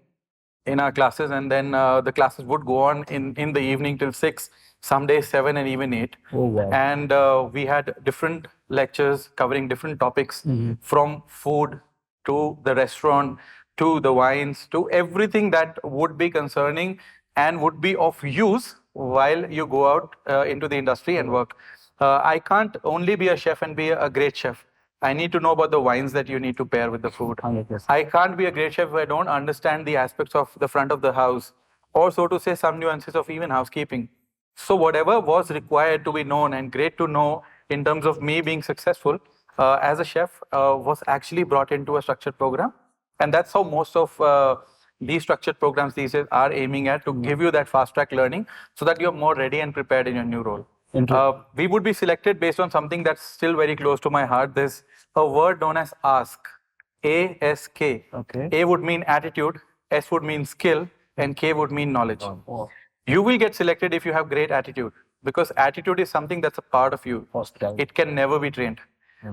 in our classes, and then the classes would go on in the evening till 6, some days 7 and even 8. Oh, wow. And we had different lectures covering different topics, from food to the restaurant to the wines to everything that would be concerning and would be of use while you go out into the industry and work. I can't only be a chef and be a great chef. I need to know about the wines that you need to pair with the food. 100%. I can't be a great chef if I don't understand the aspects of the front of the house, or so to say, some nuances of even housekeeping. So whatever was required to be known and great to know in terms of me being successful as a chef was actually brought into a structured program. And that's how most of these structured programs these days are aiming at, to give you that fast track learning so that you're more ready and prepared in your new role. We would be selected based on something that's still very close to my heart. There's a word known as ask. A-S-K. Okay. A would mean attitude, S would mean skill, and K would mean knowledge. Oh. You will get selected if you have great attitude, because attitude is something that's a part of you. Hospitality. It can never be trained.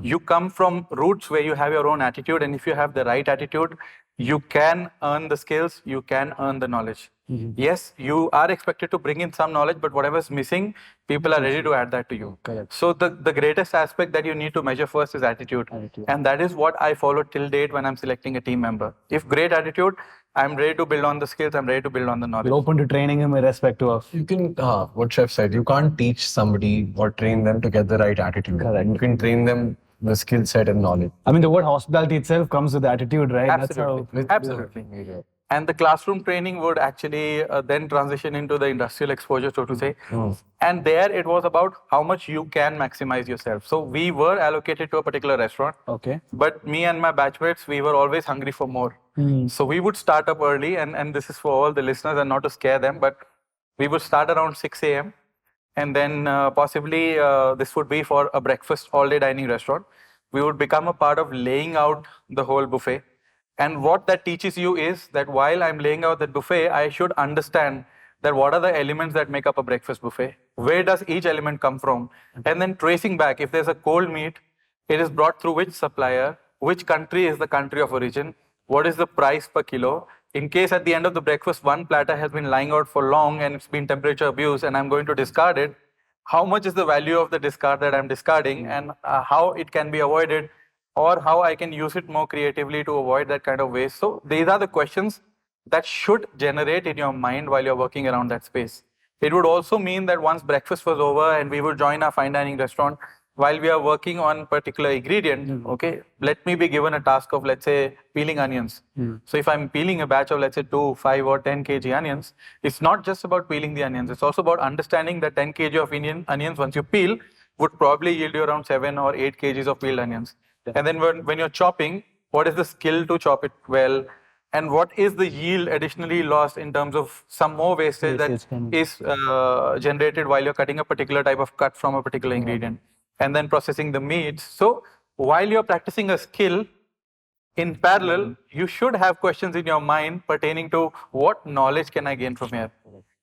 You come from roots where you have your own attitude, and if you have the right attitude, you can earn the skills, you can earn the knowledge. Yes, you are expected to bring in some knowledge, but whatever's missing, people are ready to add that to you. Correct. So the greatest aspect that you need to measure first is attitude. And that is what I follow till date when I'm selecting a team member. If great attitude, I'm ready to build on the skills, I'm ready to build on the knowledge. You're open to training him irrespective of. You can, what Chef said, you can't teach somebody or train them to get the right attitude. Correct. You can train them the skill set and knowledge. I mean, the word hospitality itself comes with attitude, right? Absolutely. Absolutely. And the classroom training would actually then transition into the industrial exposure, so to say. And there it was about how much you can maximize yourself. So we were allocated to a particular restaurant. Okay. But me and my batchmates, we were always hungry for more. So we would start up early, and this is for all the listeners and not to scare them, but we would start around 6 a.m. And then possibly this would be for a breakfast all-day dining restaurant. We would become a part of laying out the whole buffet. And what that teaches you is that while I'm laying out the buffet, I should understand that what are the elements that make up a breakfast buffet? Where does each element come from? And then tracing back, if there's a cold meat, it is brought through which supplier, which country is the country of origin, what is the price per kilo? In case at the end of the breakfast, one platter has been lying out for long and it's been temperature abused and I'm going to discard it, how much is the value of the discard that I'm discarding, and how it can be avoided, or how I can use it more creatively to avoid that kind of waste. So these are the questions that should generate in your mind while you're working around that space. It would also mean that once breakfast was over and we would join our fine dining restaurant, while we are working on particular ingredient, okay, let me be given a task of, let's say, peeling onions. So if I'm peeling a batch of, let's say, 2, 5 or 10 kg onions, it's not just about peeling the onions. It's also about understanding that 10 kg of onions, once you peel, would probably yield you around 7 or 8 kgs of peeled onions. And then when you're chopping, what is the skill to chop it well? And what is the yield additionally lost in terms of some more wastage that is generated while you're cutting a particular type of cut from a particular ingredient? And then processing the meats. So while you're practicing a skill, in parallel, you should have questions in your mind pertaining to what knowledge can I gain from here?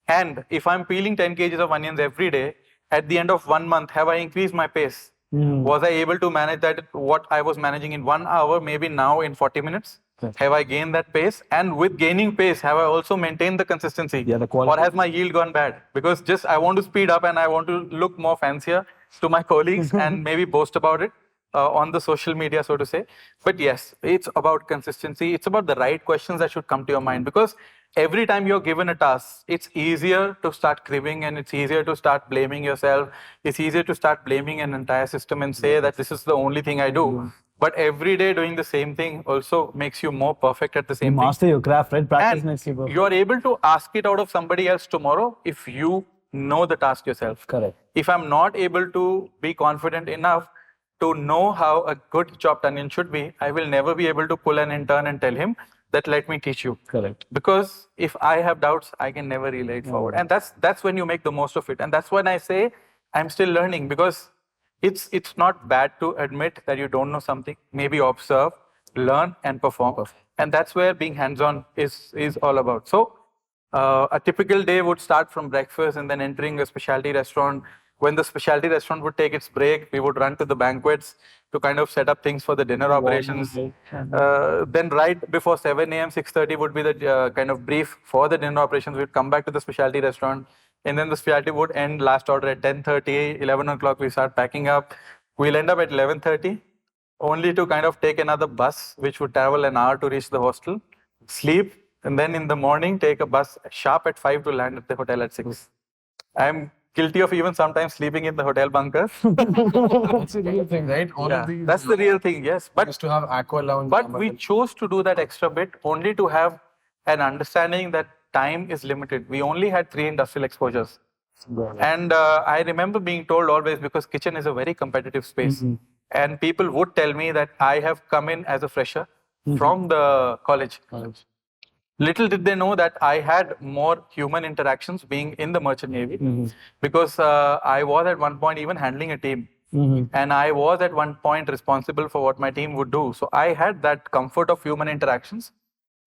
And if I'm peeling 10 kgs of onions every day, at the end of 1 month, have I increased my pace? Was I able to manage that, what I was managing in 1 hour, maybe now in 40 minutes? Have I gained that pace? And with gaining pace, have I also maintained the consistency? Yeah, the quality. Or has my yield gone bad? Because just I want to speed up and I want to look more fancier to my colleagues and maybe boast about it on the social media, so to say. But yes, it's about consistency. It's about the right questions that should come to your mind, because every time you're given a task, it's easier to start cribbing and it's easier to start blaming yourself. It's easier to start blaming an entire system and say that this is the only thing I do. But every day doing the same thing also makes you more perfect at the same thing. Master your craft, right? Practice And makes you perfect. you're able to ask it out of somebody else tomorrow if you know the task yourself. Correct. If I'm not able to be confident enough to know how a good chopped onion should be, I will never be able to pull an intern and tell him that let me teach you. Correct. Because if I have doubts, I can never relay it forward. And that's when you make the most of it. And that's when I say I'm still learning, because it's not bad to admit that you don't know something. Maybe observe, learn, and perform. And that's where being hands-on is all about. So A typical day would start from breakfast and then entering a specialty restaurant. When the specialty restaurant would take its break, we would run to the banquets to kind of set up things for the dinner operations. Then right before 7 a.m., 6:30 would be the kind of brief for the dinner operations. We'd come back to the specialty restaurant, and then the specialty would end last order at 10:30, 11 o'clock. We start packing up. We'll end up at 11:30, only to kind of take another bus, which would travel an hour to reach the hostel, sleep, and then in the morning take a bus sharp at 5 to land at the hotel at 6. I'm guilty of even sometimes sleeping in the hotel bunkers. That's a real thing, right? All Yeah, of these that's the real thing, yes. But used to have aqua lounge. but we chose to do that extra bit only to have an understanding that time is limited. We only had 3 industrial exposures. And I remember being told always, because kitchen is a very competitive space, and people would tell me that I have come in as a fresher from the college. Little did they know that I had more human interactions being in the Merchant Navy, because I was at one point even handling a team. And I was at one point responsible for what my team would do. So I had that comfort of human interactions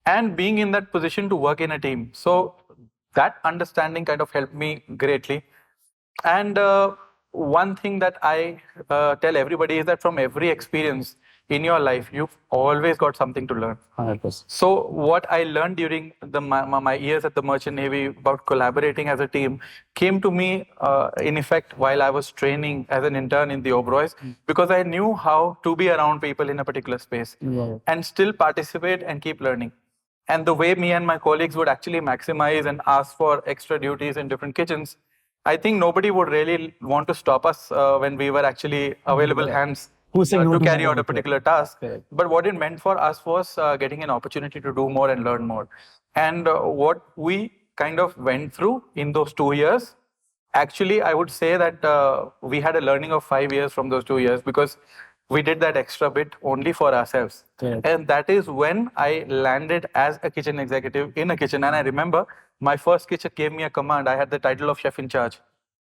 and being in that position to work in a team. So that understanding kind of helped me greatly. And one thing that I tell everybody is that from every experience in your life, you've always got something to learn. 100%. So what I learned during my years at the Merchant Navy about collaborating as a team came to me in effect while I was training as an intern in the Oberois, because I knew how to be around people in a particular space and still participate and keep learning. And the way me and my colleagues would actually maximize and ask for extra duties in different kitchens, I think nobody would really want to stop us when we were actually available hands to carry out a particular task. But what it meant for us was getting an opportunity to do more and learn more. And what we kind of went through in those 2 years, actually, I would say that we had a learning of 5 years from those 2 years, because we did that extra bit only for ourselves. And that is when I landed as a kitchen executive in a kitchen. And I remember my first kitchen gave me a command. I had the title of chef in charge.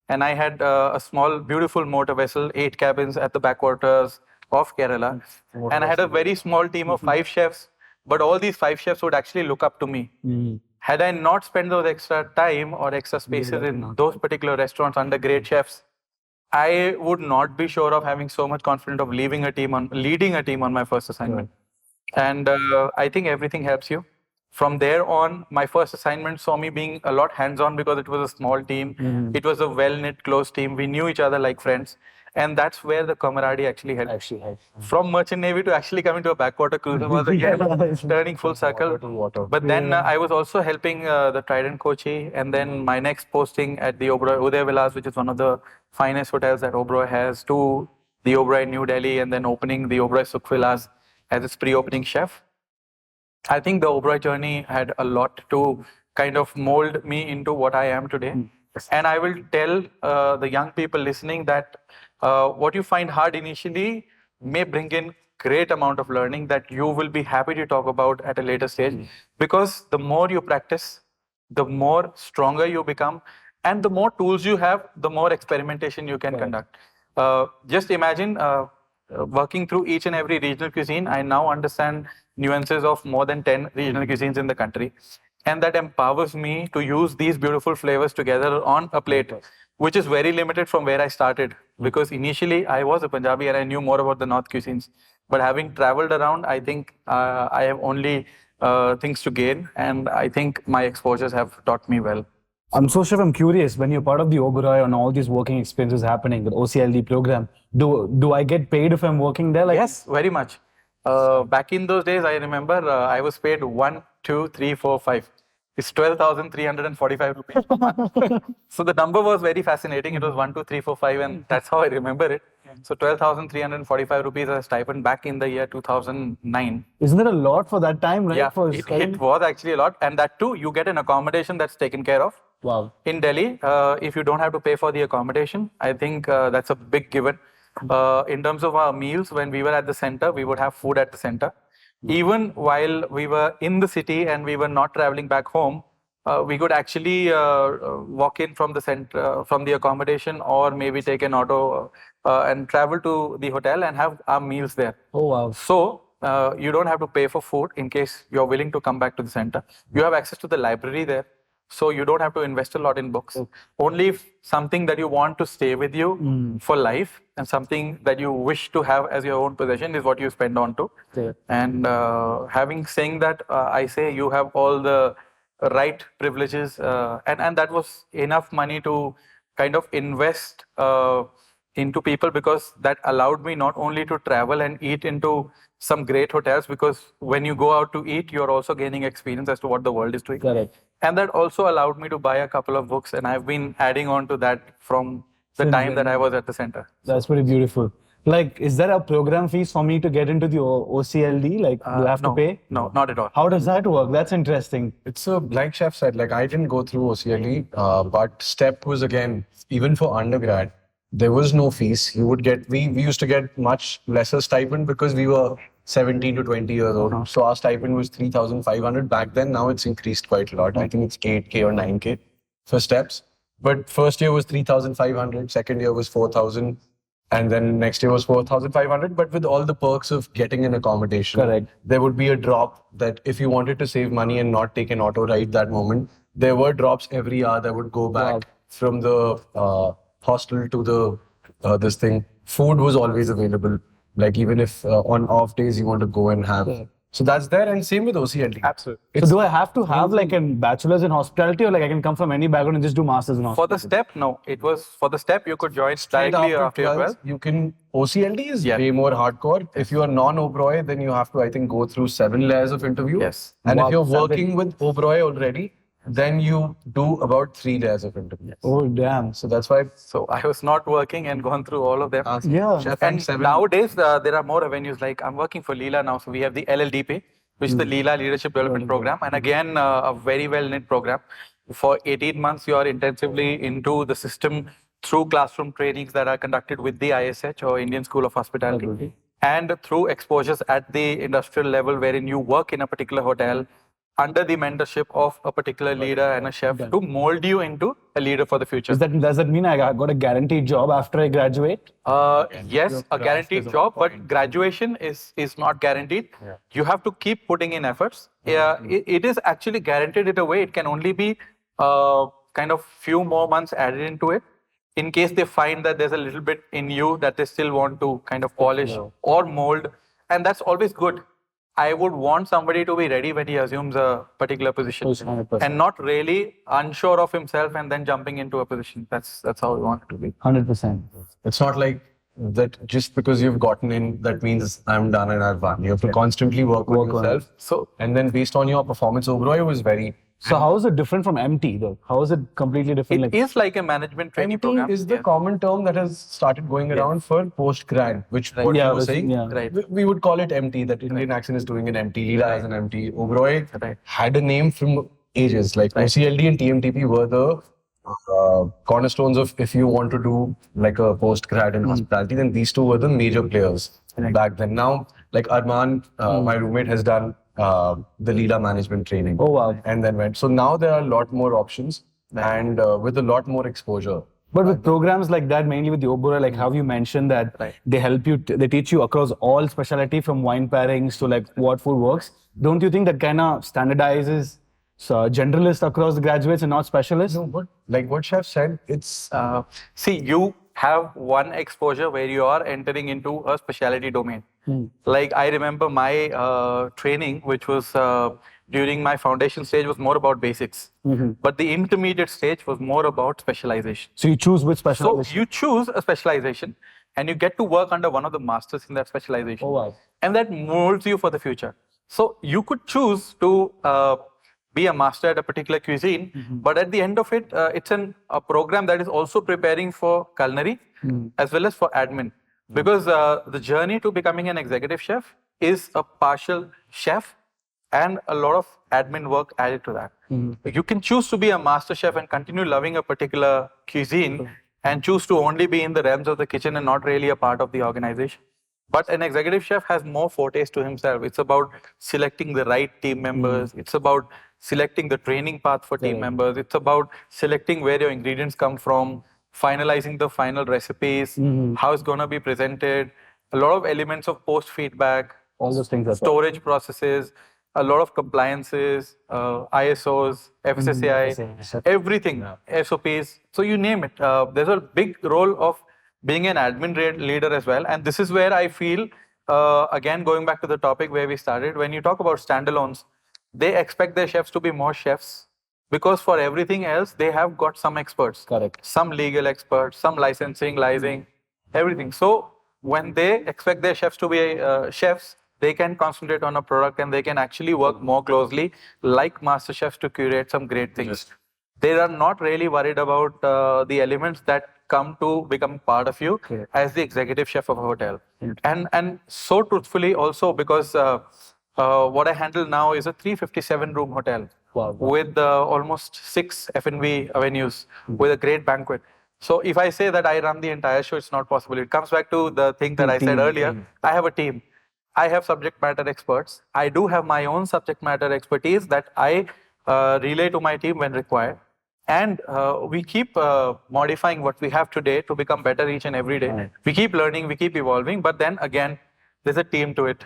And I had a small, beautiful motor vessel, 8 cabins at the backwaters of Kerala. And I had a very small team of 5 chefs. But all these 5 chefs would actually look up to me. Had I not spent those extra time or extra spaces in those particular restaurants under great chefs, I would not be sure of having so much confidence of leading a team on my first assignment. And I think everything helps you. From there on, my first assignment saw me being a lot hands-on, because it was a small team. It was a well-knit, close team. We knew each other like friends. And that's where the camaraderie actually helped. From Merchant Navy to actually coming to a backwater cruiser was again turning full circle. But then I was also helping the Trident Kochi, and then my next posting at the Oberoi Uday Villas, which is one of the finest hotels that Oberoi has, to the Oberoi New Delhi, and then opening the Oberoi Sukh Villas as its pre-opening chef. I think the Oberoi journey had a lot to kind of mold me into what I am today. And I will tell the young people listening that what you find hard initially may bring in great amount of learning that you will be happy to talk about at a later stage. Because the more you practice, the more stronger you become, and the more tools you have, the more experimentation you can conduct. Just imagine working through each and every regional cuisine. I now understand nuances of more than 10 regional cuisines in the country. And that empowers me to use these beautiful flavors together on a plate, which is very limited from where I started. Because initially I was a Punjabi and I knew more about the North cuisines. But having traveled around, I think I have only things to gain. And I think my exposures have taught me well. Chef, I'm curious, when you're part of the Oberoi and all these working experiences happening, the OCLD program, do I get paid if I'm working there? Yes, very much. Back in those days, I remember I was paid 1, 2, 3, 4, 5. It's 12,345 rupees per month. So the number was very fascinating. It was 1, 2, 3, 4, 5, and that's how I remember it. So 12,345 rupees as a stipend back in the year 2009. Isn't that a lot for that time, right? Yeah, it was actually a lot. And that too, you get an accommodation that's taken care of. Wow. In Delhi, if you don't have to pay for the accommodation, I think that's a big given. In terms of our meals, when we were at the center, we would have food at the center. Even while we were in the city and we were not traveling back home, we could actually walk in from the center, from the accommodation, or maybe take an auto and travel to the hotel and have our meals there. Oh, wow. So you don't have to pay for food in case you're willing to come back to the center. You have access to the library there. So you don't have to invest a lot in books. Only if something that you want to stay with you for life and something that you wish to have as your own possession is what you spend on to. And having saying that, I say you have all the right privileges, and that was enough money to kind of invest into people, because that allowed me not only to travel and eat into some great hotels, because when you go out to eat, you're also gaining experience as to what the world is doing. Correct. And that also allowed me to buy a couple of books, and I've been adding on to that from the time that I was at the center. That's pretty beautiful. Like, is there a program fees for me to get into the OCLD? Like, do I have to pay? No, not at all. How does that work? That's interesting. It's like Chef said, like I didn't go through OCLE, but STEP was again, even for undergrad, there was no fees. You would get, we used to get much lesser stipend because we were 17 to 20 years old. So our stipend was 3,500 back then. Now it's increased quite a lot. I think it's 8K or 9K for steps. But first year was 3,500, second year was 4,000. And then next year was 4,500, but with all the perks of getting an accommodation. Correct. There would be a drop that if you wanted to save money and not take an auto ride that moment, there were drops every hour that would go back from the hostel to the this thing. Food was always available. Like even if on off days you want to go and have. So that's there, and same with OCLD. Absolutely. So do I have to have like a bachelor's in hospitality, or like I can come from any background and just do masters in For hospitality? the step, no. It was for the step, you could join directly after your 12th. You can, OCLD is way more hardcore. If you are non-Oberoi, then you have to, I think, go through 7 layers of interview. Yes. And Wow, if you're 7. working with Oberoi already, then you do about 3 layers of interview. Oh, damn. So that's why. So I was not working and gone through all of them. Yeah. Chef And 7. nowadays, there are more avenues. Like I'm working for Leela now, so we have the LLDP, which is the Leela Leadership Development Program, and again a very well knit program. For 18 months, you are intensively into the system through classroom trainings that are conducted with the ISH or Indian School of Hospitality, and through exposures at the industrial level, wherein you work in a particular hotel under the mentorship of a particular leader and a chef to mold you into a leader for the future. Does that mean I got a guaranteed job after I graduate? Yes, a guaranteed job, but graduation is not guaranteed. You have to keep putting in efforts. It is actually guaranteed in a way. It can only be kind of few more months added into it, in case they find that there's a little bit in you that they still want to kind of polish or mold, and that's always good. I would want somebody to be ready when he assumes a particular position, 100%. and not really unsure of himself and then jumping into a position. That's how we want it to be. 100%. It's not like that just because you've gotten in, that means I'm done and I've won. You have to constantly work on yourself. So, And then based on your performance, Oberoi was very. So how is it different from MT though? How is it completely different? it is like a management training MT program. is the Yes. common term that has started going around for post-grad, which what Yeah, you were saying. yeah. Right. We would call it MT, that Indian accent is doing an MT, Leela has an MT. Oberoi Right. had a name from ages, like OCLD and TMTP were the cornerstones of if you want to do like a post-grad in hospitality, then these two were the major players back then. Now, like Arman, my roommate, has done the Leela management training. Oh, wow. And then went. So now there are a lot more options and with a lot more exposure. But with programs like that, mainly with the Oberoi, like how you mentioned that they help you, they teach you across all specialty from wine pairings to like what food works. Don't you think that kind of standardizes generalists across the graduates and not specialists? No, but like what Chef said, it's See, you have one exposure where you are entering into a specialty domain. Like I remember my training, which was during my foundation stage, was more about basics. But the intermediate stage was more about specialization. So you choose which So specialization. you choose a specialization and you get to work under one of the masters in that specialization. Oh, wow. And that molds you for the future. So you could choose to be a master at a particular cuisine, but at the end of it, it's a program that is also preparing for culinary as well as for admin. Because the journey to becoming an executive chef is a partial chef and a lot of admin work added to that. You can choose to be a master chef and continue loving a particular cuisine and choose to only be in the realms of the kitchen and not really a part of the organization. But an executive chef has more fortes to himself. It's about selecting the right team members. It's about selecting the training path for team members. It's about selecting where your ingredients come from, finalizing the final recipes, how it's going to be presented, a lot of elements of post feedback, All those things are storage processes, a lot of compliances, ISOs, FSSAI, everything, SOPs. So you name it. There's a big role of being an admin leader as well. And this is where I feel, again, going back to the topic where we started, when you talk about standalones, they expect their chefs to be more chefs because for everything else, they have got some experts. Correct. Some legal experts, some licensing, licensing, everything. So when they expect their chefs to be chefs, they can concentrate on a product and they can actually work more closely like master chefs to curate some great things. Yes. They are not really worried about the elements that come to become part of you as the executive chef of a hotel. And so truthfully also because what I handle now is a 357 room hotel with almost 6 F&B venues with a great banquet. So if I say that I run the entire show, it's not possible. It comes back to the thing that I said earlier. I have a team. I have subject matter experts. I do have my own subject matter expertise that I relay to my team when required. And we keep modifying what we have today to become better each and every day. We keep learning, we keep evolving, but then again, there's a team to it.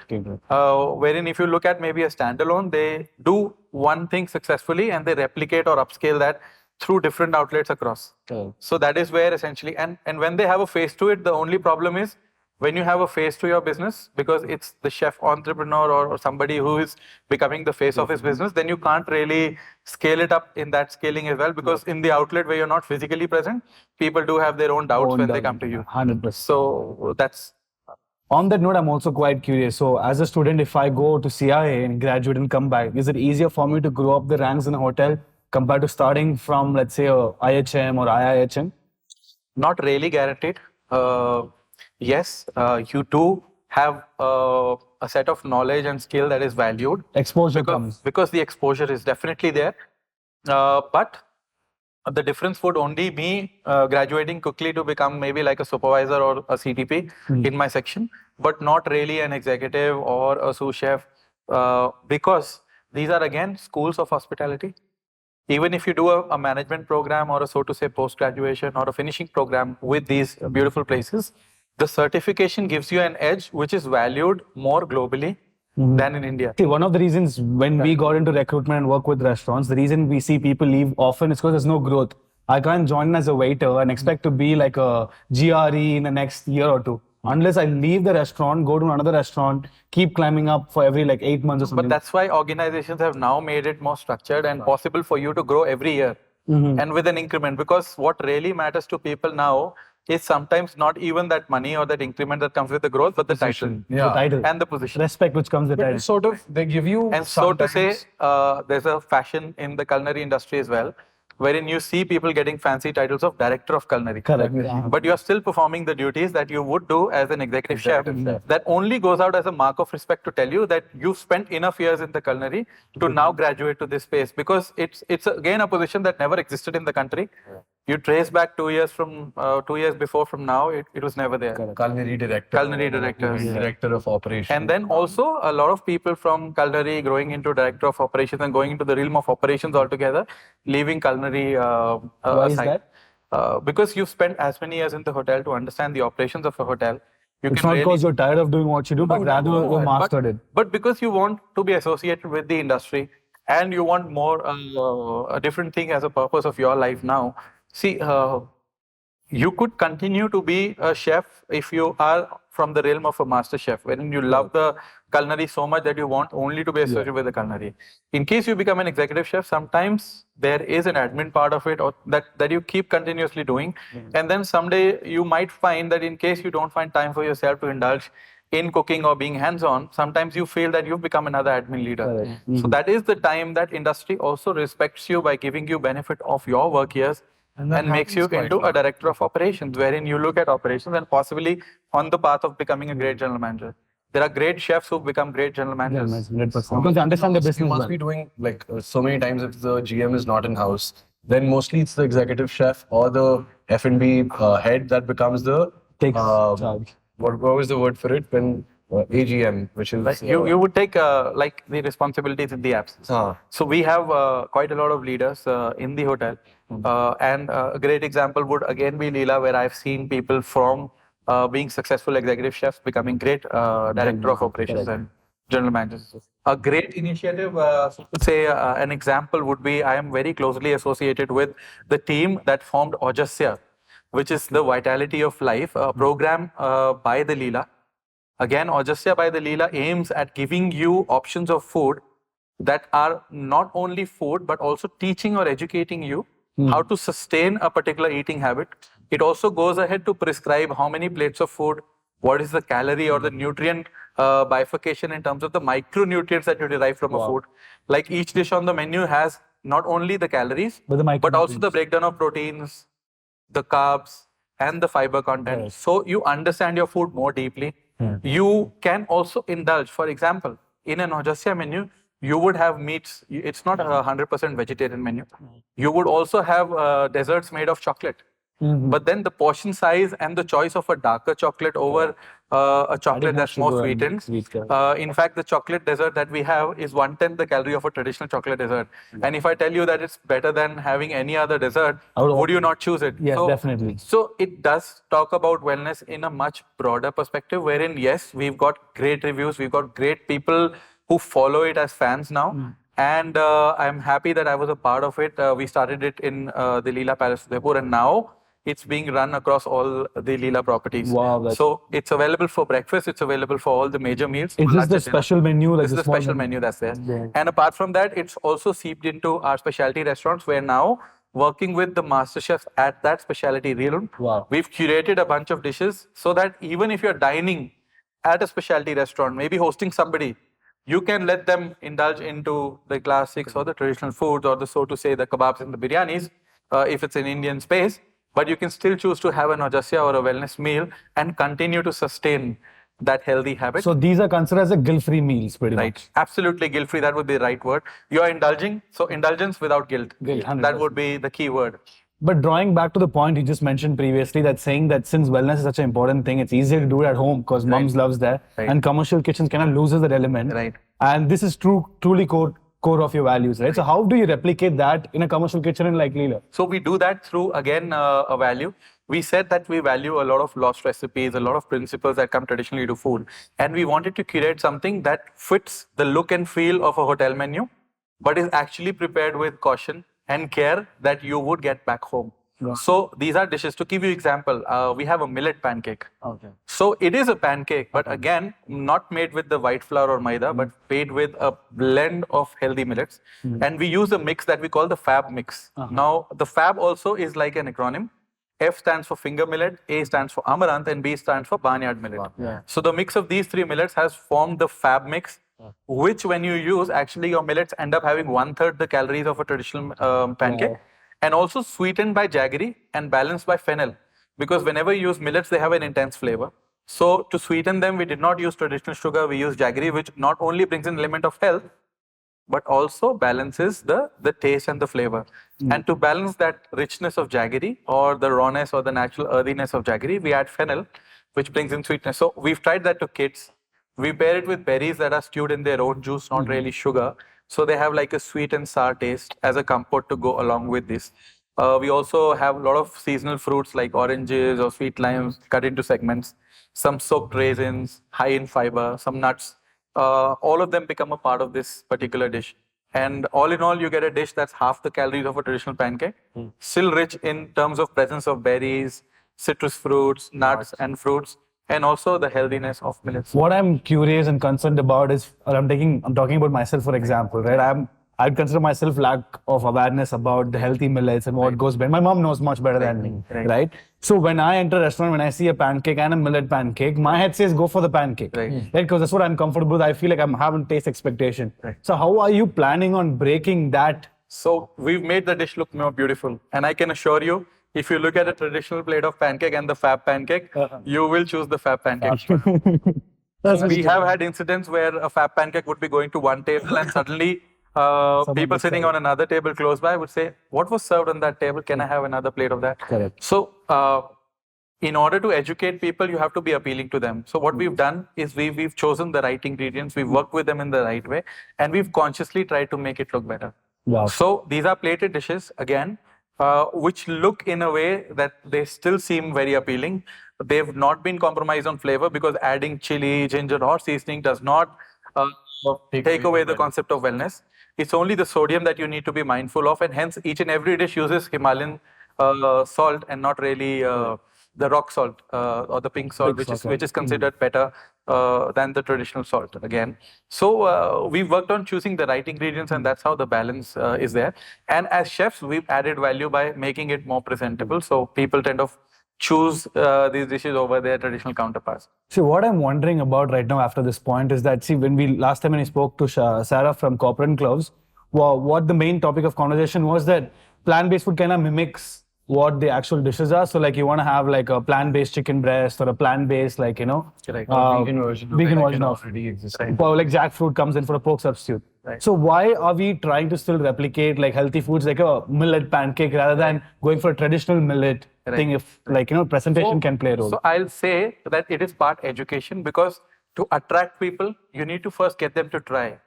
Wherein if you look at maybe a standalone, they do one thing successfully and they replicate or upscale that through different outlets across. So that is where essentially, and when they have a face to it, the only problem is when you have a face to your business, because it's the chef entrepreneur or somebody who is becoming the face of his business, then you can't really scale it up in that scaling as well, because in the outlet where you're not physically present, people do have their own doubts when they come to you. 100%. So that's... On that note, I'm also quite curious. So as a student, if I go to CIA and graduate and come back, is it easier for me to grow up the ranks in a hotel compared to starting from, let's say, a IHM or IIHM? Not really guaranteed. Yes, you do have a set of knowledge and skill that is valued. Exposure comes. Because the exposure is definitely there. But the difference would only be graduating quickly to become maybe like a supervisor or a CTP in my section, but not really an executive or a sous chef, because these are again schools of hospitality. Even if you do a management program or a so to say post-graduation or a finishing program with these beautiful places, the certification gives you an edge which is valued more globally than in India. See, one of the reasons when we got into recruitment and work with restaurants, the reason we see people leave often is because there's no growth. I can't join as a waiter and expect to be like a GRE in the next year or two. Unless I leave the restaurant, go to another restaurant, keep climbing up for every like 8 months or something. But that's why organizations have now made it more structured and possible for you to grow every year and with an increment. Because what really matters to people now is sometimes not even that money or that increment that comes with the growth, but the title. The title. And the position. Respect which comes with the title. Sort of, they give you. And so to say, there's a fashion in the culinary industry as well, wherein you see people getting fancy titles of director of culinary. Correct. But you're still performing the duties that you would do as an executive chef. That only goes out as a mark of respect to tell you that you've spent enough years in the culinary to now graduate to this space, because it's again a position that never existed in the country. You trace back 2 years from 2 years before from now, it was never there. Culinary director. Culinary directors. Director of operations. And then also a lot of people from culinary growing into director of operations and going into the realm of operations altogether, leaving culinary Why is aside. that? Because you've spent as many years in the hotel to understand the operations of a hotel. It's not because you're tired of doing what you do, but rather you mastered it. But because you want to be associated with the industry and you want more a different thing as a purpose of your life now. See, you could continue to be a chef if you are from the realm of a master chef, wherein you love the culinary so much that you want only to be associated with the culinary. In case you become an executive chef, sometimes there is an admin part of it or that you keep continuously doing. And then someday you might find that in case you don't find time for yourself to indulge in cooking or being hands-on, sometimes you feel that you've become another admin leader. So that is the time that industry also respects you by giving you benefit of your work years and makes you into a director of operations, wherein you look at operations and possibly on the path of becoming a great general manager. There are great chefs who've become great general managers. 100%. Because they understand the business. You must be doing like so many times if the GM is not in house, then mostly it's the executive chef or the F&B head that becomes the charge. What was the word for it? When AGM, which is Like you would take like the responsibilities in the absence. So we have quite a lot of leaders in the hotel, and a great example would again be Leela, where I've seen people from being successful executive chefs becoming great director of operations and general managers. A great initiative, so to say, an example would be I am very closely associated with the team that formed Ojasya, which is the Vitality of Life, a program by the Leela. Again, Ojasya by the Leela aims at giving you options of food that are not only food, but also teaching or educating you how to sustain a particular eating habit. It also goes ahead to prescribe how many plates of food, what is the calorie or the nutrient bifurcation in terms of the micronutrients that you derive from a food. Like each dish on the menu has not only the calories, but also the breakdown of proteins, the carbs, and the fiber content. Yes. So you understand your food more deeply. You can also indulge. For example, in an Ojasya menu, you would have meats. It's not a 100% vegetarian menu. You would also have desserts made of chocolate. But then the portion size and the choice of a darker chocolate over a chocolate that's more sweetened. In fact, the chocolate dessert that we have is 1/10 the calorie of a traditional chocolate dessert. And if I tell you that it's better than having any other dessert, would you not choose it? Yes, definitely. So it does talk about wellness in a much broader perspective, wherein, yes, we've got great reviews, we've got great people who follow it as fans now. And I'm happy that I was a part of it. We started it in the Leela Palace, Udaipur, and now it's being run across all the Leela properties. Wow, So it's available for breakfast, it's available for all the major meals. Is this lunch the and dinner. special menu? Like This is the small special menu that's there. And apart from that, it's also seeped into our specialty restaurants. Where now working with the master chefs at that specialty realm, we've curated a bunch of dishes so that even if you're dining at a specialty restaurant, maybe hosting somebody, you can let them indulge into the classics or the traditional foods or the, so to say, the kebabs and the biryanis, if it's an Indian space. But you can still choose to have an Ojasya or a wellness meal and continue to sustain that healthy habit. So these are considered as a guilt-free meals, pretty much. Absolutely guilt-free. That would be the right word. You are indulging. So indulgence without guilt. Guilt, 100%. That would be the key word. But drawing back to the point you just mentioned previously, that saying that since wellness is such an important thing, it's easier to do it at home because mums loves there, and commercial kitchens kind of loses that element. Right. And this is truly core of your values, right? So how do you replicate that in a commercial kitchen in like Leela? So we do that through, again, a value. We said that we value a lot of lost recipes, a lot of principles that come traditionally to food. And we wanted to curate something that fits the look and feel of a hotel menu, but is actually prepared with caution and care that you would get back home. So these are dishes. To give you example, we have a millet pancake. So it is a pancake, but again, not made with the white flour or maida, but made with a blend of healthy millets. And we use a mix that we call the FAB mix. Now, the FAB also is like an acronym. F stands for finger millet, A stands for amaranth, and B stands for barnyard millet. So the mix of these three millets has formed the FAB mix, which when you use, actually your millets end up having 1/3 the calories of a traditional pancake. And also sweetened by jaggery and balanced by fennel. Because whenever you use millets, they have an intense flavor. So to sweeten them, we did not use traditional sugar, we used jaggery, which not only brings an element of health, but also balances the taste and the flavor. And to balance that richness of jaggery or the rawness or the natural earthiness of jaggery, we add fennel, which brings in sweetness. So we've tried that to kids. We pair it with berries that are stewed in their own juice, not really sugar. So they have like a sweet and sour taste as a comfort to go along with this. We also have a lot of seasonal fruits like oranges or sweet limes cut into segments, some soaked raisins, high in fiber, some nuts. All of them become a part of this particular dish. And all in all, you get a dish that's half the calories of a traditional pancake, still rich in terms of presence of berries, citrus fruits, nuts, and fruits, and also the healthiness of millets. What I'm curious and concerned about is, I'm talking about myself, for example, right? I'd consider myself lack of awareness about the healthy millets and what goes behind. My mom knows much better than me, right? So when I enter a restaurant, when I see a pancake and a millet pancake, my head says go for the pancake, right? Because that's what I'm comfortable with. I feel like I'm having taste expectation. So how are you planning on breaking that? So we've made the dish look more beautiful, and I can assure you, if you look at a traditional plate of pancake and the fab pancake, you will choose the fab pancake. We have had incidents where a fab pancake would be going to one table and suddenly people sitting on another table close by would say, what was served on that table? Can I have another plate of that? Correct. So in order to educate people, you have to be appealing to them. So what we've done is we've chosen the right ingredients, we've worked with them in the right way, and we've consciously tried to make it look better. Wow. So these are plated dishes, again, which look in a way that they still seem very appealing. They've not been compromised on flavor because adding chili, ginger, or seasoning does not take away the concept of wellness. It's only the sodium that you need to be mindful of, and hence each and every dish uses Himalayan salt and not really the rock salt or the pink salt, which is considered better than the traditional salt again. So we've worked on choosing the right ingredients, and that's how the balance is there. And as chefs, we've added value by making it more presentable, so people tend to choose these dishes over their traditional counterparts. See, what I'm wondering about right now after this point is that, see, when we last time when I spoke to Sarah from Corporate Gloves, what the main topic of conversation was that plant-based food kind of mimics what the actual dishes are. So like you want to have like a plant-based chicken breast or a plant-based like, vegan version of already existing. Or like jackfruit comes in for a pork substitute. Right. So why are we trying to still replicate like healthy foods like a millet pancake rather than going for a traditional millet thing if like, presentation can play a role? So I'll say that it is part education, because to attract people, you need to first get them to try.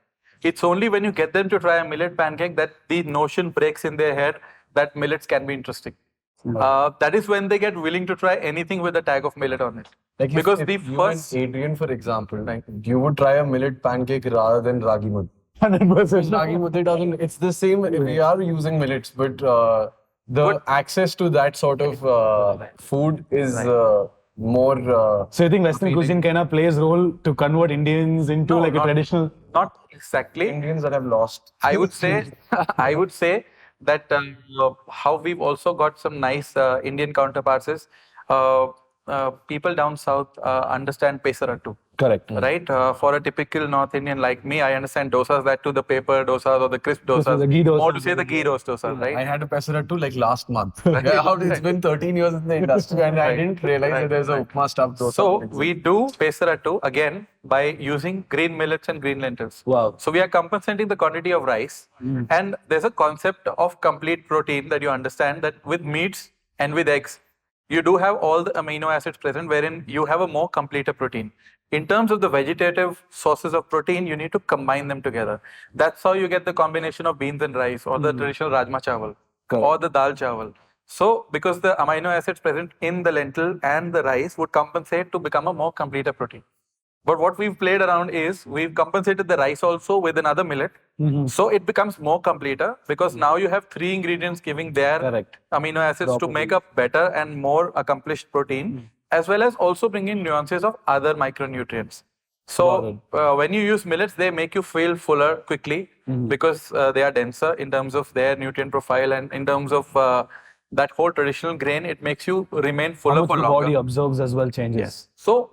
It's only when you get them to try a millet pancake that the notion breaks in their head that millets can be interesting. That is when they get willing to try anything with a tag of millet on it. Like because if the you first and Adrian, for example, you would try a millet pancake rather than ragi mudde. 100%. Ragi mudde doesn't. It's the same. We are using millets, but the access to that sort of food is more. So you think Western cuisine kind of plays role to convert Indians into like a traditional? Not exactly. Indians that have lost. I would say that how we've also got some nice Indian counterparts is people down south understand pesarattu. Correct. Right? For a typical North Indian like me, I understand dosas, that too the paper dosas or the crisp dosas. The ghee dosas. More to say the ghee roast dosas, right? I had a pesarattu like last month. It's been 13 years in the industry and I didn't realize that there's a upma stuffed dosa. So we do pesarattu again by using green millets and green lentils. Wow. So we are compensating the quantity of rice, and there's a concept of complete protein that you understand, that with meats and with eggs, you do have all the amino acids present, wherein you have a more completer protein. In terms of the vegetative sources of protein, you need to combine them together. That's how you get the combination of beans and rice, or the traditional rajma chawal, or the dal chawal. So, because the amino acids present in the lentil and the rice would compensate to become a more completer protein. But what we've played around is we've compensated the rice also with another millet. So it becomes more completer, because now you have three ingredients giving their amino acids to make a better and more accomplished protein, as well as also bring in nuances of other micronutrients. So when you use millets, they make you feel fuller quickly, because they are denser in terms of their nutrient profile, and in terms of that whole traditional grain, it makes you remain fuller for longer. How much the body absorbs as well changes. Yes. So,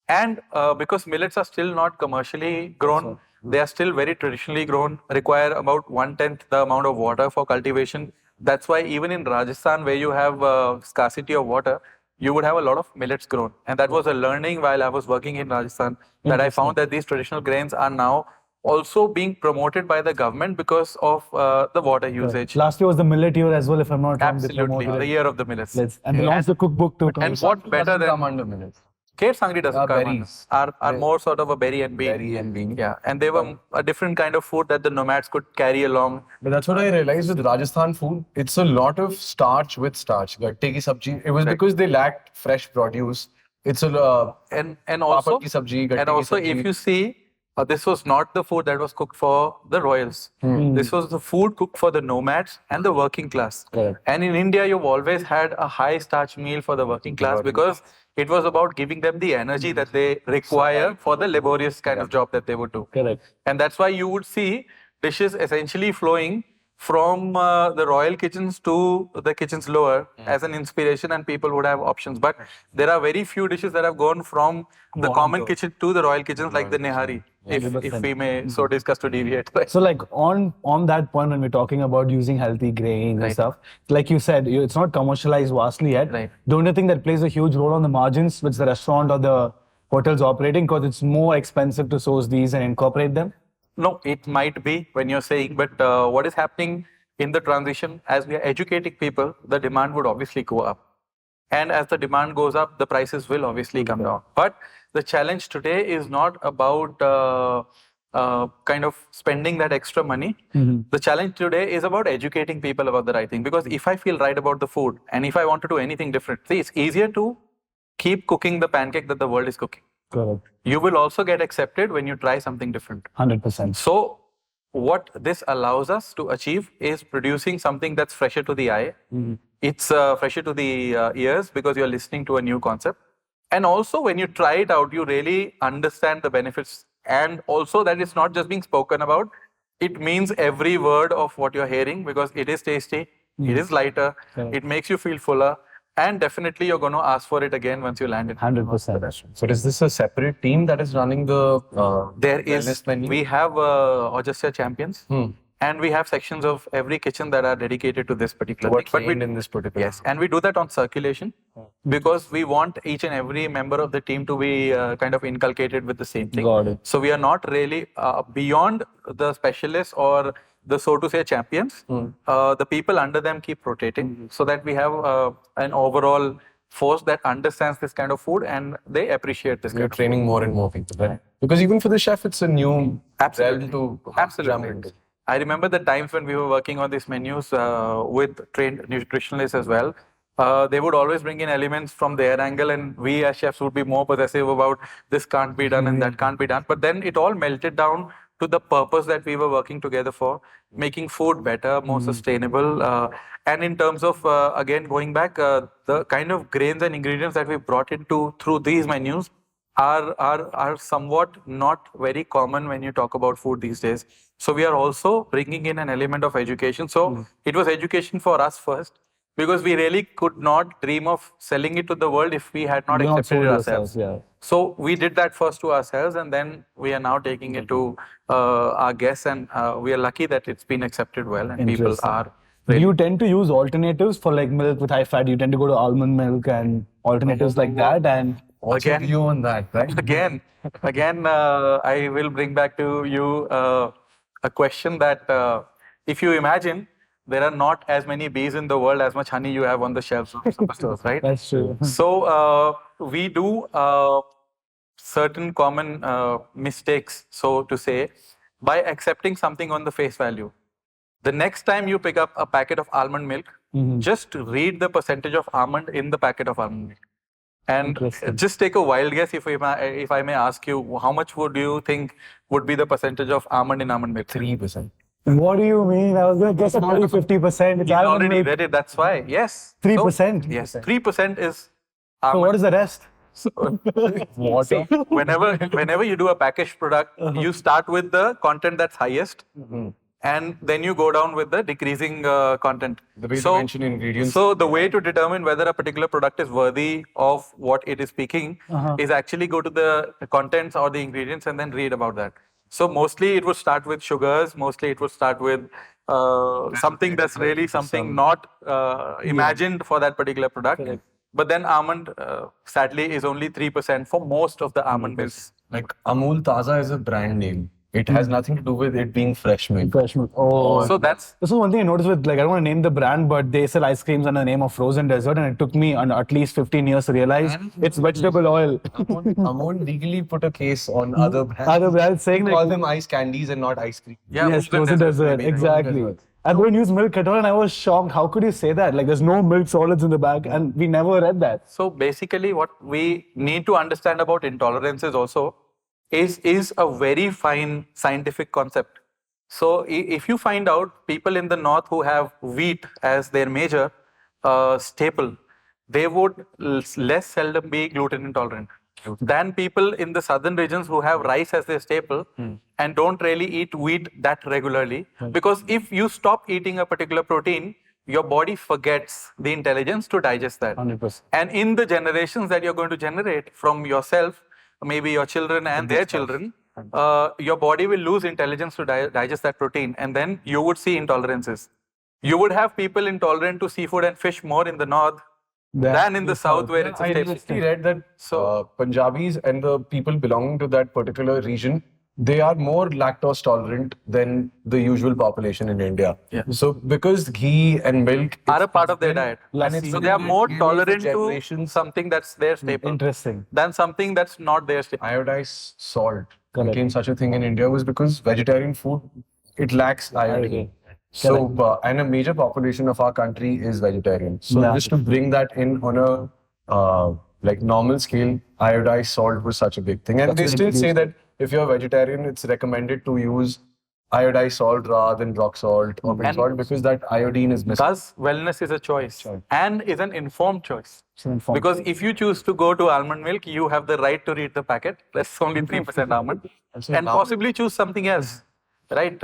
and because millets are still not commercially grown, they are still very traditionally grown, require about 1/10 the amount of water for cultivation. That's why even in Rajasthan, where you have scarcity of water, you would have a lot of millets grown. And that was a learning while I was working in Rajasthan, that I found that these traditional grains are now also being promoted by the government because of the water usage. Last year was the millet year as well, if I'm not wrong. Absolutely, the year of the millets. And they launched the cookbook too. And what better than under millets? Kate Sangri doesn't come berries. are more sort of a berry and bean. Berry and bean. Yeah, and they were a different kind of food that the nomads could carry along. But that's what I realized with Rajasthan food. It's a lot of starch with starch. Gatte ki sabji. It was because they lacked fresh produce. It's a and also ki sabji, gatte and ki also sabji. if you see, this was not the food that was cooked for the royals. This was the food cooked for the nomads and the working class. And in India, you've always had a high starch meal for the working class, because it was about giving them the energy that they require for the laborious kind of job that they would do. And that's why you would see dishes essentially flowing from the royal kitchens to the kitchens lower as an inspiration, and people would have options. But there are very few dishes that have gone from the common kitchen to the royal kitchens, like the nehari, if we may so discuss to deviate. So like on that point, when we're talking about using healthy grains and stuff, like you said, it's not commercialized vastly yet. Don't you think that plays a huge role on the margins which the restaurant or the hotel's operating, because it's more expensive to source these and incorporate them? No, it might be when you're saying, but what is happening in the transition, as we are educating people, the demand would obviously go up. And as the demand goes up, the prices will obviously come down. But the challenge today is not about kind of spending that extra money. The challenge today is about educating people about the right thing. Because if I feel right about the food, and if I want to do anything different, see, it's easier to keep cooking the pancake that the world is cooking. Correct. You will also get accepted when you try something different. 100%. So, what this allows us to achieve is producing something that's fresher to the eye. It's fresher to the ears because you're listening to a new concept. And also, when you try it out, you really understand the benefits. And also, that it's not just being spoken about, it means every word of what you're hearing because it is tasty, it is lighter, Correct. it makes you feel fuller. And definitely, you're going to ask for it again once you land it. 100%. So is this a separate team that is running the There wellness is, menu? we have Augusta champions, and we have sections of every kitchen that are dedicated to this particular Who are thing. But trained in this particular? yes, and we do that on circulation because we want each and every member of the team to be kind of inculcated with the same thing. Got it. So we are not really beyond the specialists or the so to say champions. The people under them keep rotating so that we have an overall force that understands this kind of food and they appreciate this. You're kind of training more and more people, right? Because even for the chef, it's a new Absolutely. realm to jump Absolutely. into. I remember the times when we were working on these menus with trained nutritionalists as well. They would always bring in elements from their angle, and we as chefs would be more possessive about this can't be done and that can't be done. But then it all melted down to the purpose that we were working together for, making food better, more sustainable. And in terms of, again, going back, the kind of grains and ingredients that we brought into through these menus are somewhat not very common when you talk about food these days. So we are also bringing in an element of education. So it was education for us first because we really could not dream of selling it to the world if we had not You're not accepted it sold ourselves. yourselves, yeah. So we did that first to ourselves, and then we are now taking it to our guests, and we are lucky that it's been accepted well, and people Interesting. are. Do you tend to use alternatives for like milk with high fat? You tend to go to almond milk and alternatives like that, and What's your view on that, right? Again, I will bring back to you a question that if you imagine there are not as many bees in the world as much honey you have on the shelves of superstores, right? that's true. So we do certain common mistakes, so to say, by accepting something on the face value. The next time you pick up a packet of almond milk, just read the percentage of almond in the packet of almond milk. And Interesting. just take a wild guess if I may ask you, how much would you think would be the percentage of almond in almond milk? 3%. What do you mean? I was going to guess only 50%. It's You almond already milk. read it, that's why. Yes. 3%? So, yes, 3% is So almond. what is the rest? See, whenever you do a packaged product, you start with the content that's highest, and then you go down with the decreasing content. The way you mention ingredients. So the way to determine whether a particular product is worthy of what it is speaking is actually go to the contents or the ingredients and then read about that. So mostly it would start with sugars. Mostly it would start with something that's really something not imagined for that particular product. Correct. But then almond, sadly, is only 3% for most of the almond milks. Like Amul Taza is a brand name. It has nothing to do with it being fresh milk. Fresh milk. Oh. So that's This is one thing I noticed with, like, I don't want to name the brand, but they sell ice creams under the name of frozen dessert, and it took me at least 15 years to realize it's vegetable oil. Amul legally put a case on other brands. Other brands saying, They call like, them ice candies and not ice cream. yes, frozen dessert, maybe. exactly. And they don't use milk at all, and I was shocked. How could you say that? Like, there's no milk solids in the bag, and we never read that. So basically, what we need to understand about intolerances also is a very fine scientific concept. So if you find out people in the north who have wheat as their major staple, they would less seldom be gluten intolerant than people in the southern regions who have rice as their staple and don't really eat wheat that regularly. Because if you stop eating a particular protein, your body forgets the intelligence to digest that. 100%. And in the generations that you're going to generate from yourself, maybe your children and their children, your body will lose intelligence to digest that protein, and then you would see intolerances. You would have people intolerant to seafood and fish more in the north than in the south, where it's a I staple. recently read that Punjabis and the people belonging to that particular region, they are more lactose tolerant than the usual population in India. Yeah. So because ghee and milk Are a part of their diet. So they are more tolerant to generations. something that's their staple Interesting. than something that's not their staple. Iodized salt Correct. became such a thing in India was because vegetarian food, it lacks iodine. So, and a major population of our country is vegetarian. So Yeah. just to bring that in on a like normal scale, iodized salt was such a big thing. And they still say that if you're a vegetarian, it's recommended to use iodized salt rather than rock salt or pink salt because that iodine is missing. Thus, wellness is a choice and is an informed choice. informed Because if you choose to go to almond milk, you have the right to read the packet. That's only 3% almond. And possibly choose something else, right?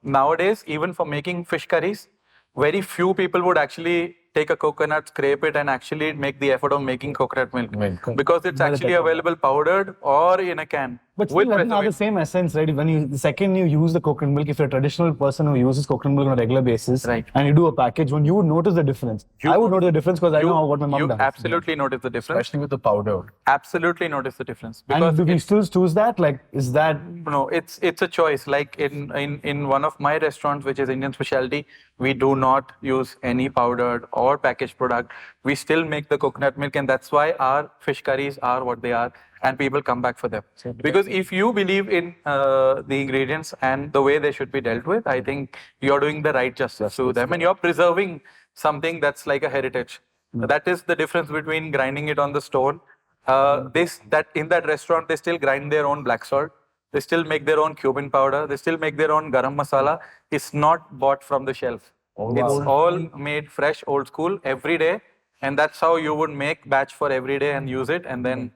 Nowadays, even for making fish curries, very few people would actually take a coconut, scrape it, and actually make the effort of making coconut milk. Because it's actually available powdered or in a can. But still, doesn't have the same essence, right? When the second you use the coconut milk, if you're a traditional person who uses coconut milk on a regular basis, right, and you do a package, when you would notice the difference. I would notice the difference because I know what my mom does. You absolutely notice the difference. Especially with the powder. Absolutely notice the difference. Because and do we still choose that? Like, is that... No, it's a choice. Like in one of my restaurants, which is Indian specialty, we do not use any powdered or packaged product. We still make the coconut milk, and that's why our fish curries are what they are. And people come back for them. Because if you believe in the ingredients and the way they should be dealt with, I think you're doing the right justice to them and you're preserving something that's like a heritage. That is the difference between grinding it on the stone. In that restaurant, they still grind their own black salt. They still make their own cumin powder. They still make their own garam masala. It's not bought from the shelf. It's all made fresh, old school, every day. And that's how you would make batch for every day and use it and then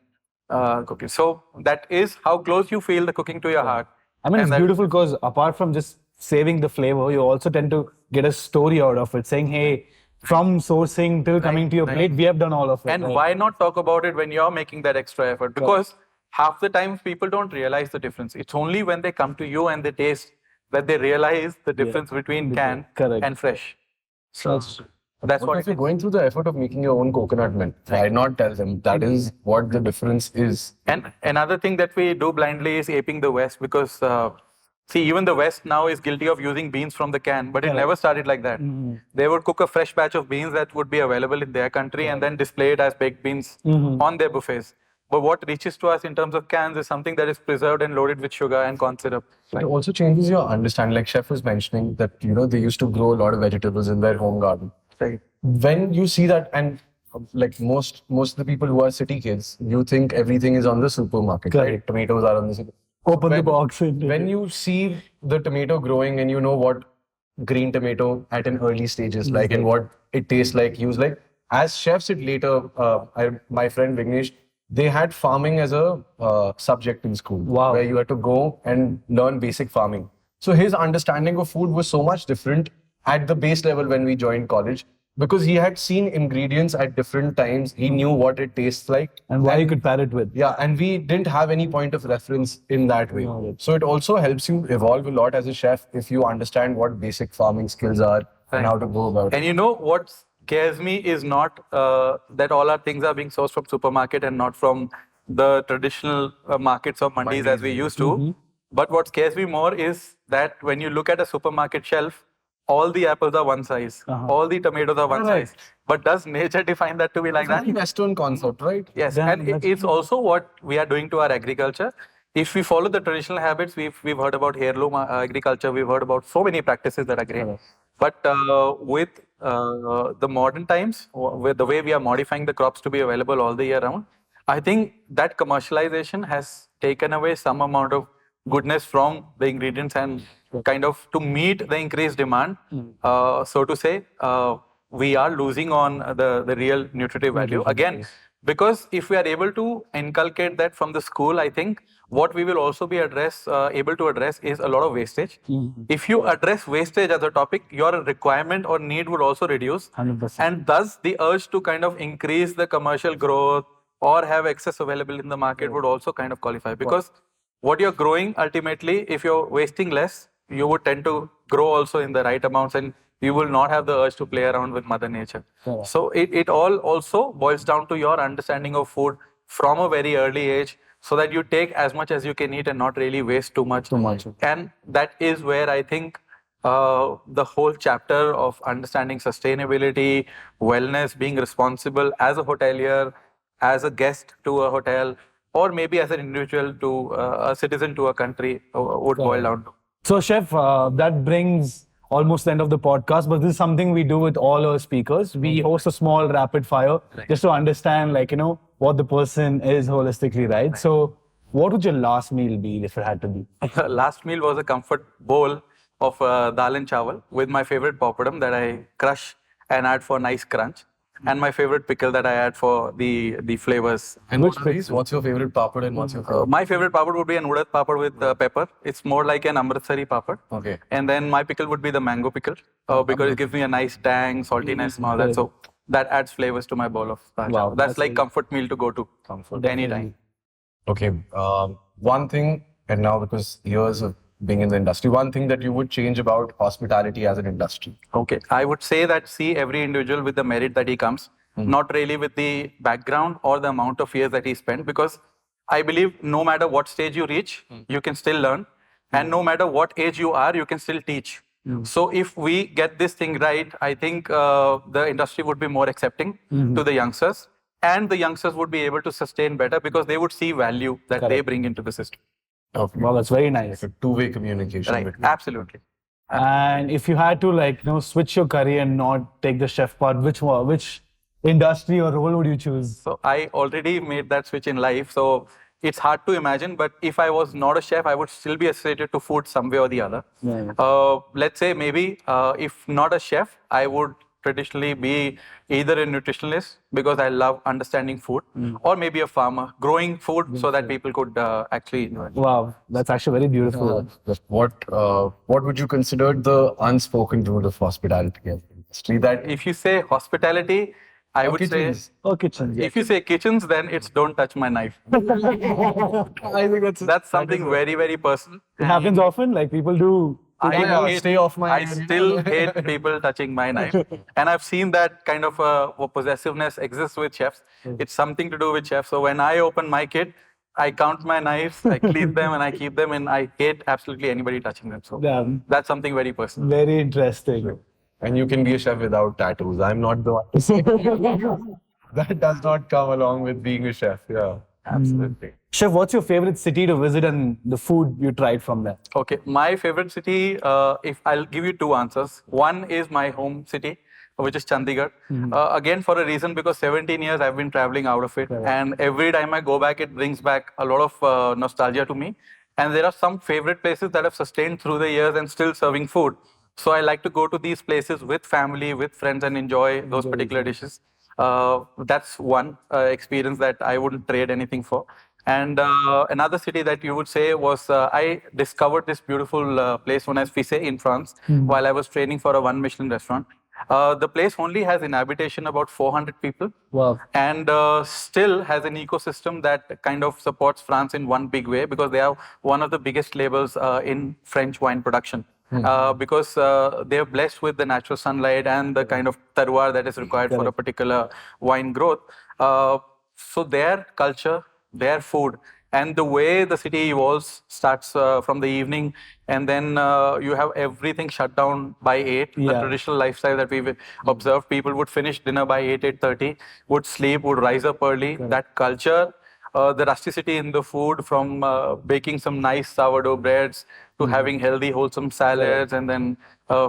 cook it. So that is how close you feel the cooking to your heart. I mean, it's beautiful because apart from just saving the flavor, you also tend to get a story out of it, saying, hey, from sourcing till coming to your plate, we have done all of it. And why not talk about it when you're making that extra effort? Because half the time people don't realize the difference. It's only when they come to you and they taste that they realize the difference between can and fresh. So that's what if you're going through the effort of making your own coconut milk, why not tell them that is what the difference is? And another thing that we do blindly is aping the West because, see, even the West now is guilty of using beans from the can, but it never started like that. They would cook a fresh batch of beans that would be available in their country and then display it as baked beans on their buffets. But what reaches to us in terms of cans is something that is preserved and loaded with sugar and corn syrup. It also changes your understanding. Like Chef was mentioning that, they used to grow a lot of vegetables in their home garden. Right. When you see that, and like most of the people who are city kids, you think everything is on the supermarket, right? Tomatoes are on the supermarket. Open the box. When you see the tomato growing and you know what green tomato at an early stages like and what it tastes like, as chefs it later, my friend Vignesh, they had farming as a subject in school, where you had to go and learn basic farming. So his understanding of food was so much different at the base level when we joined college, because he had seen ingredients at different times. He knew what it tastes like. And why you could pair it with. Yeah, and we didn't have any point of reference in that way. So it also helps you evolve a lot as a chef if you understand what basic farming skills are and how to go about it. And you know what scares me is not that all our things are being sourced from supermarket and not from the traditional markets or mandis as we used to. But what scares me more is that when you look at a supermarket shelf, all the apples are one size, all the tomatoes are one size. But does nature define that to be like that? It's a Western concept, right? Yes, and it's also what we are doing to our agriculture. If we follow the traditional habits, we've heard about heirloom agriculture, we've heard about so many practices that are great. But with the modern times, with the way we are modifying the crops to be available all the year round, I think that commercialization has taken away some amount of goodness from the ingredients and kind of to meet the increased demand, so to say, we are losing on the real nutritive value. Again, because if we are able to inculcate that from the school, I think what we will also be able to address is a lot of wastage. If you address wastage as a topic, your requirement or need would also reduce. 100%. And thus the urge to kind of increase the commercial growth or have excess available in the market would also kind of qualify. Because what you're growing ultimately, if you're wasting less, you would tend to grow also in the right amounts and you will not have the urge to play around with Mother Nature. So it all also boils down to your understanding of food from a very early age so that you take as much as you can eat and not really waste too much. And that is where I think the whole chapter of understanding sustainability, wellness, being responsible as a hotelier, as a guest to a hotel, or maybe as an individual to a citizen to a country would boil down to. So, Chef, that brings almost the end of the podcast, but this is something we do with all our speakers. We host a small rapid fire just to understand, what the person is holistically, right? So, what would your last meal be if it had to be? Last meal was a comfort bowl of dal and chawal with my favorite papadam that I crush and add for nice crunch, and my favorite pickle that I add for the flavors. And what are these? What's your favorite papad and what's your favorite? My favorite papad would be an urad papad with pepper. It's more like an Amritsari papad. Okay. And then my pickle would be the mango pickle because it gives me a nice tang, saltiness, and all that. So that adds flavors to my bowl of dal. Wow, That's like comfort meal to go to anytime. Okay. One thing, and now because years of being in the industry, one thing that you would change about hospitality as an industry? Okay, I would say that see every individual with the merit that he comes, not really with the background or the amount of years that he spent, because I believe no matter what stage you reach, you can still learn, and no matter what age you are, you can still teach. So if we get this thing right, I think the industry would be more accepting to the youngsters, and the youngsters would be able to sustain better because they would see value that they bring into the system. Okay. Wow, that's very nice. It's a two-way communication. Right, between- absolutely. And if you had to switch your career and not take the chef part, which industry or role would you choose? So I already made that switch in life. So it's hard to imagine, but if I was not a chef, I would still be associated to food some way or the other. Let's say maybe if not a chef, I would traditionally be either a nutritionist because I love understanding food, or maybe a farmer growing food so that people could actually enjoy it. Wow, that's actually very beautiful. What would you consider the unspoken rule of hospitality industry? That If you say hospitality, I would kitchens. say, Oh, kitchen. if you say kitchens, then it's don't touch my knife. I think That's something very, very personal. It happens often, like people do. stay off my I hand. still hate people touching my knife. And I've seen that kind of possessiveness exists with chefs. It's something to do with chefs. So when I open my kit, I count my knives, I clean them, and I keep them, and I hate absolutely anybody touching them. So Yeah, that's something very personal. very interesting. And you can be a chef without tattoos. I'm not the one to say. That does not come along with being a chef. Yeah. Absolutely. Chef, what's your favorite city to visit and the food you tried from there? Okay, my favorite city, if I'll give you two answers. One is my home city, which is Chandigarh. Again, for a reason, because 17 years I've been traveling out of it. And every time I go back, it brings back a lot of nostalgia to me. And there are some favorite places that have sustained through the years and still serving food. So I like to go to these places with family, with friends, and enjoy those particular dishes. That's one experience that I wouldn't trade anything for. And another city that you would say was, I discovered this beautiful place known as Fissé in France while I was training for a one Michelin restaurant. The place only has in habitation about 400 people. Wow. And still has an ecosystem that kind of supports France in one big way because they are one of the biggest labels in French wine production. Because they are blessed with the natural sunlight and the kind of terroir that is required for a particular wine growth. So their culture, their food, and the way the city evolves starts from the evening, and then you have everything shut down by 8. The traditional lifestyle that we've observed, people would finish dinner by 8, 8:30, would sleep, would rise up early. That culture, the rusticity in the food, from baking some nice sourdough breads to having healthy, wholesome salads, and then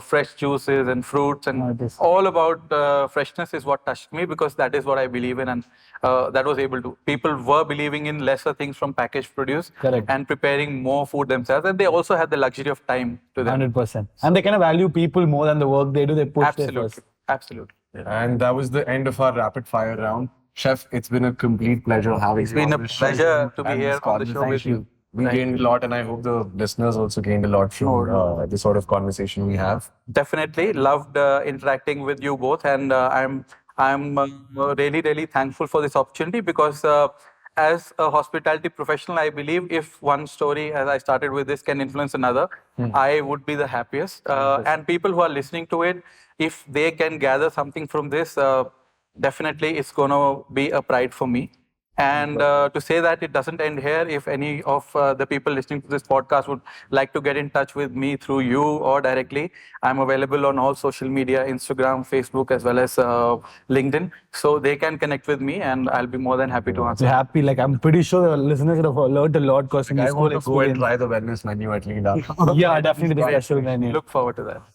fresh juices and fruits, and all about freshness is what touched me, because that is what I believe in, and that was able to. People were believing in lesser things from packaged produce and preparing more food themselves, and they also had the luxury of time to them. 100%. And they kind of value people more than the work they do. They push their Absolutely, first. absolutely. And that was the end of our rapid fire round. Chef, it's been a complete pleasure having It's been a pleasure to be here on the show with you. We gained a lot, and I hope the listeners also gained a lot from the sort of conversation we have. Definitely loved interacting with you both, and I'm really, really thankful for this opportunity, because as a hospitality professional, I believe if one story, as I started with this, can influence another, I would be the happiest. And people who are listening to it, if they can gather something from this, definitely it's going to be a pride for me. And to say that it doesn't end here, if any of the people listening to this podcast would like to get in touch with me through you or directly, I'm available on all social media, Instagram, Facebook, as well as LinkedIn. So they can connect with me, and I'll be more than happy to answer. Happy, like I'm pretty sure the listeners would have learned a lot because I want to go and try the wellness menu at least. Yeah, definitely the special menu. Look forward to that.